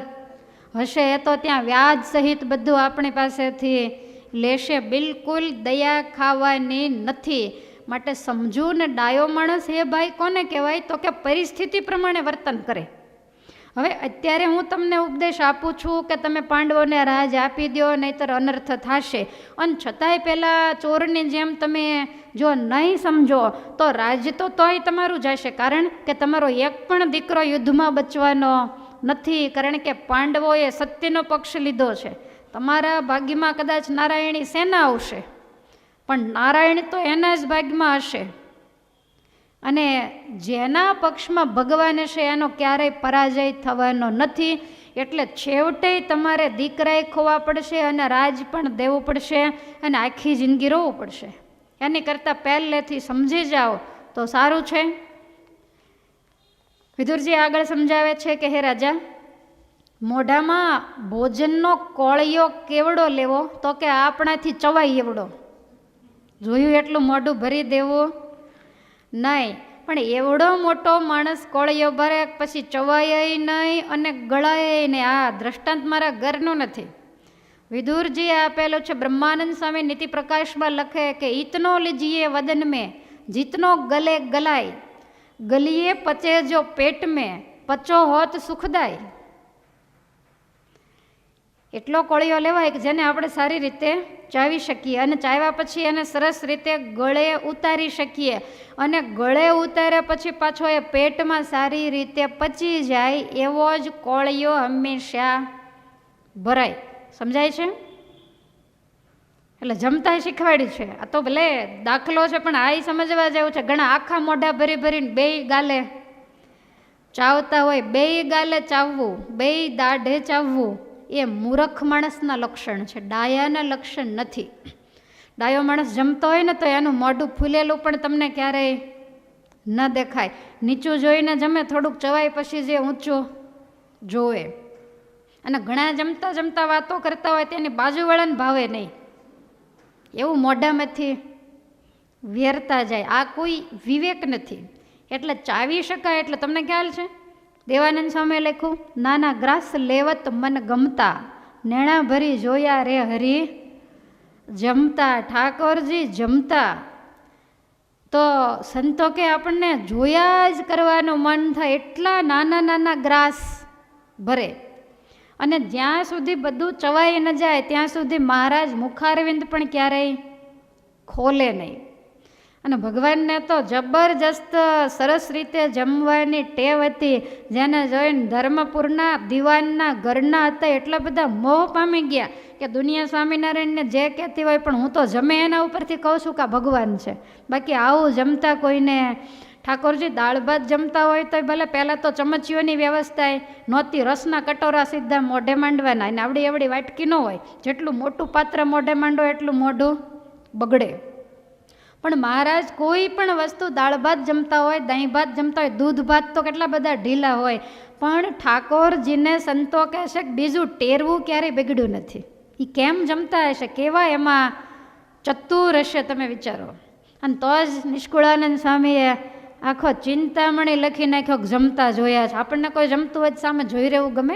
હશે. એ તો ત્યાં વ્યાજ સહિત બધું આપણી પાસેથી લેશે, બિલકુલ દયા ખાવાની નથી. માટે સમજુ ને ડાયો માણસ એ ભાઈ કોને કહેવાય? તો કે પરિસ્થિતિ પ્રમાણે વર્તન કરે. હવે અત્યારે હું તમને ઉપદેશ આપું છું કે તમે પાંડવોને રાજ આપી દો નહીંતર અનર્થ થશે, અને છતાંય પહેલાં ચોરની જેમ તમે જો નહીં સમજો તો રાજ તો તોય તમારું જશે, કારણ કે તમારો એક પણ દીકરો યુદ્ધમાં બચવાનો નથી, કારણ કે પાંડવોએ સત્યનો પક્ષ લીધો છે. તમારા ભાગ્યમાં કદાચ નારાયણી સેના આવશે, પણ નારાયણ તો એના જ ભાગ્યમાં હશે, અને જેના પક્ષમાં ભગવાન છે એનો ક્યારેય પરાજય થવાનો નથી. એટલે છેવટે તમારે દીકરાએ ખોવા પડશે અને રાજ પણ દેવું પડશે અને આખી જિંદગી રોવું પડશે. એની કરતાં પહેલેથી સમજી જાઓ તો સારું છે. વિદુરજી આગળ સમજાવે છે કે હે રાજા, મોઢામાં ભોજનનો કોળિયો કેવડો લેવો? તો કે આપણાથી ચવાય એવડો. જોયું એટલું મોઢું ભરી દેવું નહીં, પણ એવડો મોટો માણસ કોળિયો ભરે પછી ચવાય નહીં અને ગળાય નહીં. આ દ્રષ્ટાંત મારા ઘરનું નથી, વિદુરજી આપેલું છે. બ્રહ્માનંદ સ્વામી નીતિ પ્રકાશમાં લખે કે ઇતનો લીજીએ વદન મેં જીતનો ગલે ગલાય, ગલીએ પચે જો પેટ મેં પચો હોત સુખદાય. એટલો કોળિયો લેવાય કે જેને આપણે સારી રીતે ચાવી શકીએ અને ચાવ્યા પછી એને સરસ રીતે ગળે ઉતારી શકીએ અને ગળે ઉતાર્યા પછી પાછો એ પેટમાં સારી રીતે પચી જાય એવો જ કોળિયો હંમેશા ભરાય. સમજાય છે? એટલે જમતા શીખવાડ્યું છે. આ તો ભલે દાખલો છે પણ આ સમજવા જેવું છે. ઘણા આખા મોઢા ભરી ભરીને બેય ગાલે ચાવતા હોય, બેય ગાલે ચાવવું, બેય દાઢે ચાવવું એ મૂર્ખ માણસના લક્ષણ છે, ડાયાના લક્ષણ નથી. ડાયો માણસ જમતો હોય ને તો એનું મોઢું ફૂલેલું પણ તમને ક્યારેય ન દેખાય. નીચું જોઈને જમે, થોડુંક ચવાય પછી જે ઊંચું જોવે. અને ઘણા જમતા જમતા વાતો કરતા હોય તેની બાજુવાળાને ભાવે નહીં, એવું મોઢામાંથી વેરતા જાય. આ કોઈ વિવેક નથી. એટલે ચાવી શકાય એટલે તમને ખ્યાલ છે દેવાનંદ સ્વામીએ લખ્યું, નાના ગ્રાસ લેવત મન ગમતા, નેણા ભરી જોયા રે હરી જમતા. ઠાકોરજી જમતા તો સંતો કે આપણને જોયા જ કરવાનું મન થાય, એટલા નાના નાના ગ્રાસ ભરે. અને જ્યાં સુધી બધું ચવાઈ ન જાય ત્યાં સુધી મહારાજ મુખારવિંદ પણ ક્યારેય ખોલે નહીં. અને ભગવાનને તો જબરજસ્ત સરસ રીતે જમવાની ટેવ હતી, જેને જોઈને ધર્મપુરના દિવાનના ઘરના હતા એટલા બધા મોહ પામી ગયા કે દુનિયા સ્વામિનારાયણને જે કહેતી હોય પણ હું તો જમે એના ઉપરથી કહું છું કે ભગવાન છે. બાકી આવું જમતા કોઈને. ઠાકોરજી દાળ ભાત જમતા હોય તો ભલે પહેલાં તો ચમચીઓની વ્યવસ્થા નહોતી, રસના કટોરા સીધા મોઢે માંડવાના, અને આવડી આવડી વાટકી ન હોય. જેટલું મોટું પાત્ર મોઢે માંડો એટલું મોઢું બગડે. પણ મહારાજ કોઈ પણ વસ્તુ દાળ ભાત જમતા હોય, દહીં ભાત જમતા હોય, દૂધ ભાત તો કેટલા બધા ઢીલા હોય, પણ ઠાકોરજીને સંતો કહે છે કે બીજું ટેરવું ક્યારેય બગડ્યું નથી. એ કેમ જમતા હશે, કેવા એમાં ચતુર હશે, તમે વિચારો. અને તો જ નિષ્કુળાનંદ સ્વામીએ આખો ચિંતામણી લખી નાખ્યો કે જમતા જોયા છે. આપણને કોઈ જમતું હોય સામે જોઈ રહેવું ગમે,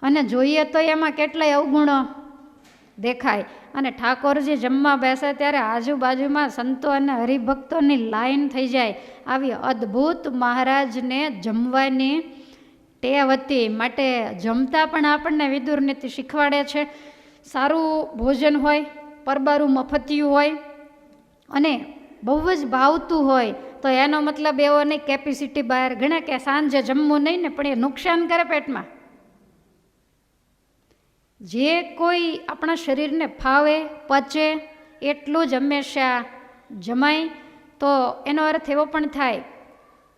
અને જોઈએ તો એમાં કેટલાય અવગુણો દેખાય. અને ઠાકોરજી જમવા બેસે ત્યારે આજુબાજુમાં સંતો અને હરિભક્તોની લાઈન થઈ જાય. આવી અદ્ભુત મહારાજને જમવાની ટેવ હતી. માટે જમતા પણ આપણને વિદુર નીતિ શીખવાડે છે. સારું ભોજન હોય, પરબારું મફતિયું હોય અને બહુ જ ભાવતું હોય તો એનો મતલબ એવો નહીં કેપેસિટી બહાર. ઘણા કે સાંજે જમવું નહીં ને, પણ એ નુકસાન કરે પેટમાં. જે કોઈ આપણા શરીરને ફાવે, પચે એટલું જ હંમેશા જમાય. તો એનો અર્થ એવો પણ થાય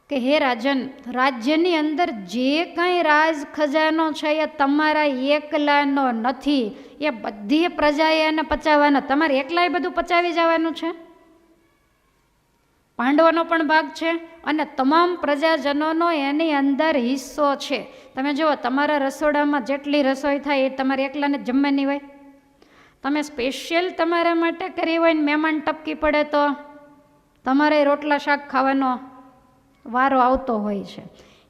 કે હે રાજન, રાજ્યની અંદર જે કંઈ રાજ ખજાનો છે એ તમારા એકલાનો નથી, એ બધી પ્રજાએ એને પચાવવાનો. તમારે એકલાએ બધું પચાવી જવાનું છે. પાંડવોનો પણ ભાગ છે અને તમામ પ્રજાજનોનો એની અંદર હિસ્સો છે. તમે જુઓ, તમારા રસોડામાં જેટલી રસોઈ થાય એ તમારે એકલાને જમવાની હોય. તમે સ્પેશિયલ તમારા માટે કરી હોય ને મહેમાન ટપકી પડે તો તમારે રોટલા શાક ખાવાનો વારો આવતો હોય છે.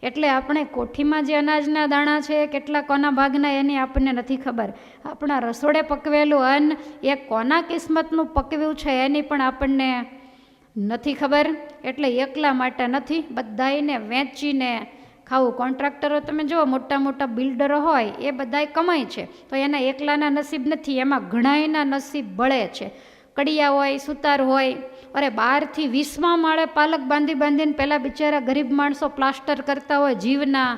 એટલે આપણે કોઠીમાં જે અનાજના દાણા છે એ કેટલા કોના ભાગના એની આપણને નથી ખબર. આપણા રસોડે પકવેલું અન્ન એ કોના કિસ્મતનું પકવ્યું છે એની પણ આપણને નથી ખબર. એટલે એકલા માટે નથી, બધાઈને વેચીને ખાવું. કોન્ટ્રાક્ટરો તમે જુઓ, મોટા મોટા બિલ્ડરો હોય એ બધાય કમાય છે, તો એના એકલાના નસીબ નથી, એમાં ઘણાયના નસીબ બળે છે. કડિયા હોય, સુતાર હોય, અરે 12થી 20માં માળે પાલક બાંધી બાંધીને પહેલાં બિચારા ગરીબ માણસો પ્લાસ્ટર કરતા હોય જીવના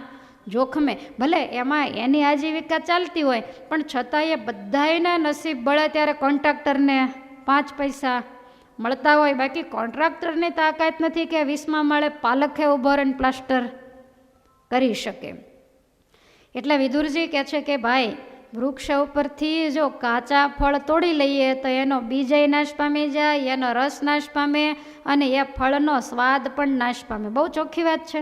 જોખમે. ભલે એમાં એની આજીવિકા ચાલતી હોય પણ છતાંય બધાયના નસીબ બળે ત્યારે કોન્ટ્રાક્ટરને 5 પૈસા મળતા હોય. બાકી કોન્ટ્રાક્ટરની તાકાત નથી કે 20માં માળે પાલખે ઊભો રહીને પ્લાસ્ટર કરી શકે. એટલે વિદુરજી કહે છે કે ભાઈ, વૃક્ષ ઉપરથી જો કાચા ફળ તોડી લઈએ તો એનો બીજય નાશ પામી જાય, એનો રસ નાશ પામે અને એ ફળનો સ્વાદ પણ નાશ પામે. બહુ ચોખ્ખી વાત છે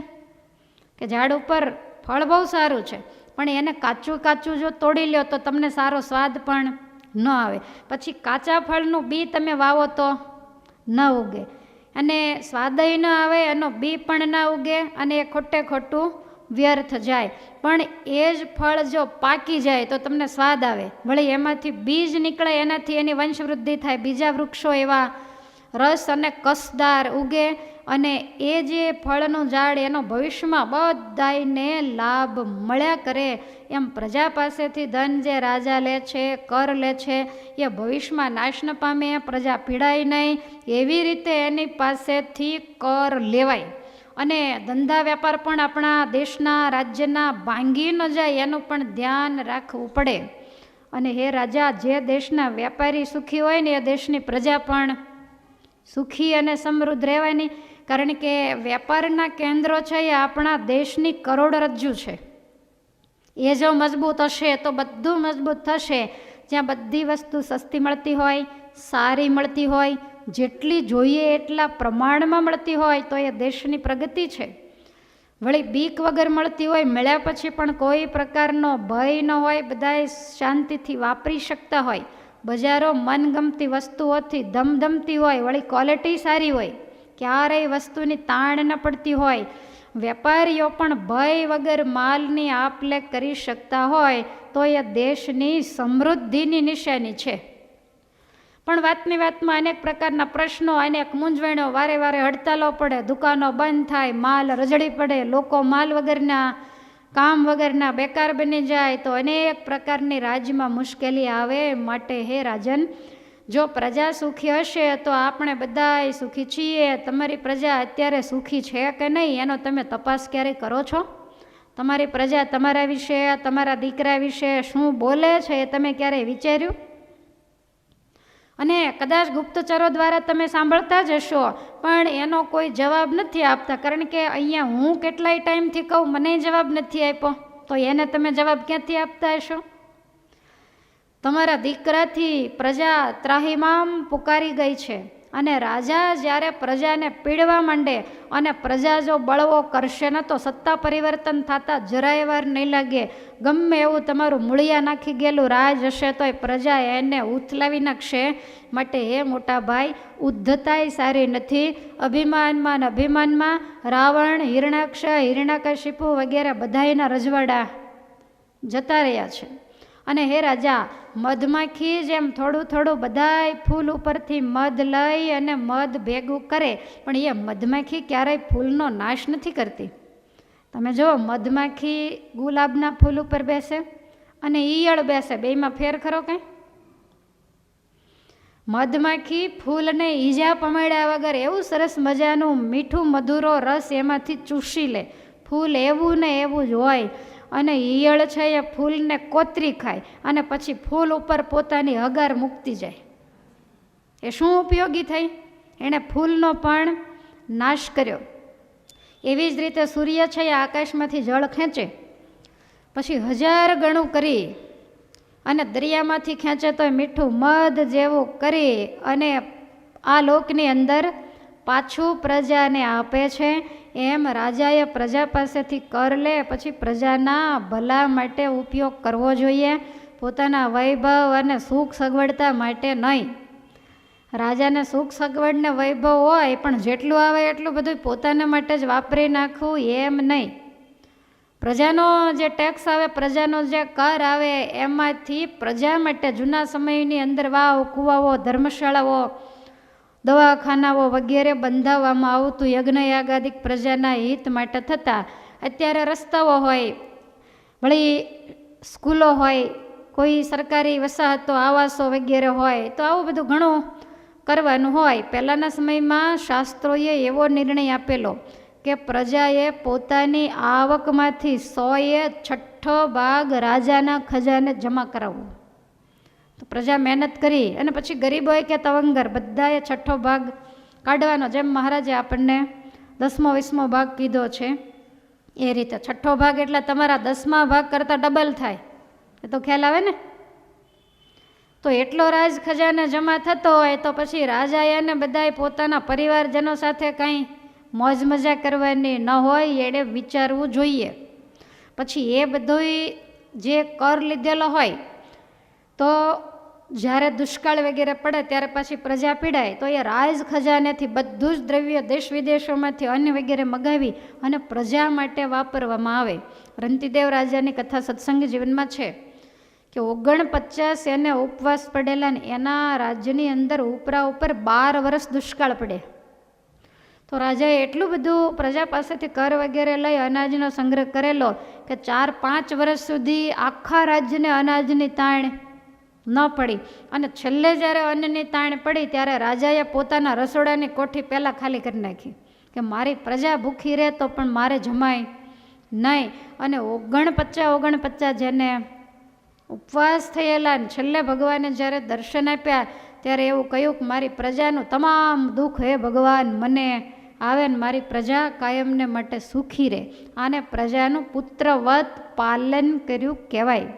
કે ઝાડ ઉપર ફળ બહુ સારું છે, પણ એને કાચું કાચું જો તોડી લ્યો તો તમને સારો સ્વાદ પણ ન આવે. પછી કાચા ફળનું બી તમે વાવો તો ન ઉગે અને સ્વાદય ન આવે, એનો બી પણ ના ઉગે અને એ ખોટે ખોટું વ્યર્થ જાય. પણ એ જ ફળ જો પાકી જાય તો તમને સ્વાદ આવે, વળી એમાંથી બીજ નીકળે, એનાથી એની વંશવૃદ્ધિ થાય, બીજા વૃક્ષો એવા રસ અને કસદાર ઉગે અને એ જે ફળનું ઝાડ એનો ભવિષ્યમાં બધાને લાભ મળ્યા કરે, એમ પ્રજા પાસેથી ધન જે રાજા લે છે, કર લે છે, એ ભવિષ્યમાં નાશ ન પામે, પ્રજા પીડાય નહીં, એવી રીતે એની પાસેથી કર લેવાય. અને ધંધા વેપાર પણ આપણા દેશના રાજ્યના ભાંગી ન જાય એનું પણ ધ્યાન રાખવું પડે. અને હે રાજા, જે દેશના વેપારી સુખી હોય ને એ દેશની પ્રજા પણ સુખી અને સમૃદ્ધ રહેવાની. કારણ કે વેપારના કેન્દ્રો છે એ આપણા દેશની કરોડરજ્જુ છે. એ જો મજબૂત હશે તો બધું મજબૂત થશે. જ્યાં બધી વસ્તુ સસ્તી મળતી હોય, સારી મળતી હોય, જેટલી જોઈએ એટલા પ્રમાણમાં મળતી હોય તો એ દેશની પ્રગતિ છે. વળી બીક વગર મળતી હોય, મળ્યા પછી પણ કોઈ પ્રકારનો ભય ન હોય, બધાય શાંતિથી વાપરી શકતા હોય, બજારો મનગમતી વસ્તુઓથી ધમધમતી હોય, વળી ક્વોલિટી સારી હોય, ક્યારેય વસ્તુની તાણ ન પડતી હોય, વેપારીઓ પણ ભય વગર માલની આપ લે કરી શકતા હોય તો એ દેશની સમૃદ્ધિની નિશાની છે. પણ વાતની વાતમાં અનેક પ્રકારના પ્રશ્નો, અનેક મૂંઝવણો, વારે વારે હડતાલો પડે, દુકાનો બંધ થાય, માલ રજડી પડે, લોકો માલ વગરના, કામ વગરના બેકાર બની જાય, તો અનેક પ્રકારની રાજ્યમાં મુશ્કેલી આવે. માટે હે રાજન, જો પ્રજા સુખી હશે તો આપણે બધાય સુખી છીએ. તમારી પ્રજા અત્યારે સુખી છે કે નહીં એનો તમે તપાસ ક્યારેય કરો છો? તમારી પ્રજા તમારા વિશે, તમારા દીકરા વિશે શું બોલે છે એ તમે ક્યારેય વિચાર્યું? અને કદાચ ગુપ્તચરો દ્વારા તમે સાંભળતા જ હશો, પણ એનો કોઈ જવાબ નથી આપતા. કારણ કે અહીંયા હું કેટલાય ટાઈમથી કહું, મને જવાબ નથી આપ્યો, તો એને તમે જવાબ ક્યાંથી આપતા હશો? તમારા દીકરાથી પ્રજા ત્રાહિમામ પુકારી ગઈ છે. અને રાજા જ્યારે પ્રજાને પીડવા માંડે અને પ્રજા જો બળવો કરશે ને તો સત્તા પરિવર્તન થતા જરાય વાર નહીં લાગે. ગમે એવું તમારું મૂળિયા નાખી ગયેલું રાજ હશે તોય પ્રજા એને ઉથલાવી નાખશે. માટે હે મોટા ભાઈ, ઉદ્ધતાય સારી નથી. અભિમાનમાં ને અભિમાનમાં રાવણ, હિરણાક્ષ, હિરણાકશિપુ વગેરે બધાયના રજવાડા જતા રહ્યા છે. અને હે રાજા, મધમાખી જેમ થોડું થોડું બધાય ફૂલ ઉપરથી મધ લઈ અને મધ ભેગું કરે, પણ એ મધમાખી ક્યારેય ફૂલનો નાશ નથી કરતી. તમે જુઓ, મધમાખી ગુલાબના ફૂલ ઉપર બેસે અને ઈયળ બેસે, બેયમાં ફેર ખરો કંઈ? મધમાખી ફૂલને ઈજા પમાડ્યા વગર એવું સરસ મજાનું મીઠું મધુરો રસ એમાંથી ચૂસી લે. ફૂલ એવું ને એવું જ હોય. અને ઈયળ છે એ ફૂલને કોતરી ખાય અને પછી ફૂલ ઉપર પોતાની હગાર મૂકતી જાય. એ શું ઉપયોગી થઈ? એણે ફૂલનો પણ નાશ કર્યો. એવી જ રીતે સૂર્ય છે એ આકાશમાંથી જળ ખેંચે, પછી 1000 ગણું કરી અને દરિયામાંથી ખેંચે તો મીઠું મધ જેવું કરી અને આ લોકની અંદર પાછું પ્રજાને આપે છે. એમ રાજાએ પ્રજા પાસેથી કર લે પછી પ્રજાના ભલા માટે ઉપયોગ કરવો જોઈએ, પોતાના વૈભવ અને સુખ સગવડતા માટે નહીં. રાજાને સુખ સગવડ ને વૈભવ હોય પણ જેટલું આવે એટલું બધું પોતાના માટે જ વાપરી નાખવું એમ નહીં. પ્રજાનો જે ટેક્સ આવે, પ્રજાનો જે કર આવે એમાંથી પ્રજા માટે જૂના સમયની અંદર વાવ, કુવાઓ, ધર્મશાળાઓ, દવાખાનાઓ વગેરે બંધાવવામાં આવતું. યજ્ઞયાગાદિક પ્રજાના હિત માટે થતા. અત્યારે રસ્તાઓ હોય, વળી સ્કૂલો હોય, કોઈ સરકારી વસાહતો, આવાસો વગેરે હોય, તો આવું બધું ઘણું કરવાનું હોય. પહેલાંના સમયમાં શાસ્ત્રોએ એવો નિર્ણય આપેલો કે પ્રજાએ પોતાની આવકમાંથી 100% ભાગ રાજાના ખજાને જમા કરાવવો. તો પ્રજા મહેનત કરી અને પછી ગરીબ હોય કે તવંગર બધાએ 6ઠ્ઠો ભાગ કાઢવાનો. જેમ મહારાજે આપણને 10મો 20મો ભાગ કીધો છે એ રીતે 6ઠ્ઠો ભાગ એટલે તમારા 10મા ભાગ કરતાં ડબલ થાય. એ તો ખ્યાલ આવે ને? તો એટલો રાજ ખજાને જમા થતો હોય તો પછી રાજાએ અને બધાએ પોતાના પરિવારજનો સાથે કંઈ મોજ મજા કરવાની ન હોય, એણે વિચારવું જોઈએ. પછી એ બધું જે કર લીધેલો હોય તો જ્યારે દુષ્કાળ વગેરે પડે ત્યારે પાછી પ્રજા પીડાય, તો એ રાજ ખજાનેથી બધું જ દ્રવ્ય દેશ વિદેશોમાંથી અન્ય વગેરે મગાવી અને પ્રજા માટે વાપરવામાં આવે. રંતીદેવ રાજાની કથા સત્સંગ જીવનમાં છે કે 49 એને ઉપવાસ પડેલા ને એના રાજ્યની અંદર ઉપરા ઉપર 12 વર્ષ દુષ્કાળ પડે. તો રાજાએ એટલું બધું પ્રજા પાસેથી કર વગેરે લઈ અનાજનો સંગ્રહ કરેલો કે 4-5 વર્ષ સુધી આખા રાજ્યને અનાજની તાણ ન પડી. અને છેલ્લે જ્યારે અન્નની તાણ પડી ત્યારે રાજાએ પોતાના રસોડાની કોઠી પહેલાં ખાલી કરી નાખી કે મારી પ્રજા ભૂખી રહે તો પણ મારે જમાય નહીં. અને 49 જેને ઉપવાસ થયેલા ને છેલ્લે ભગવાને જ્યારે દર્શન આપ્યા ત્યારે એવું કહ્યું કે મારી પ્રજાનું તમામ દુઃખ હે ભગવાન મને આવે ને મારી પ્રજા કાયમને માટે સુખી રહે. આને પ્રજાનું પુત્રવત પાલન કર્યું કહેવાય.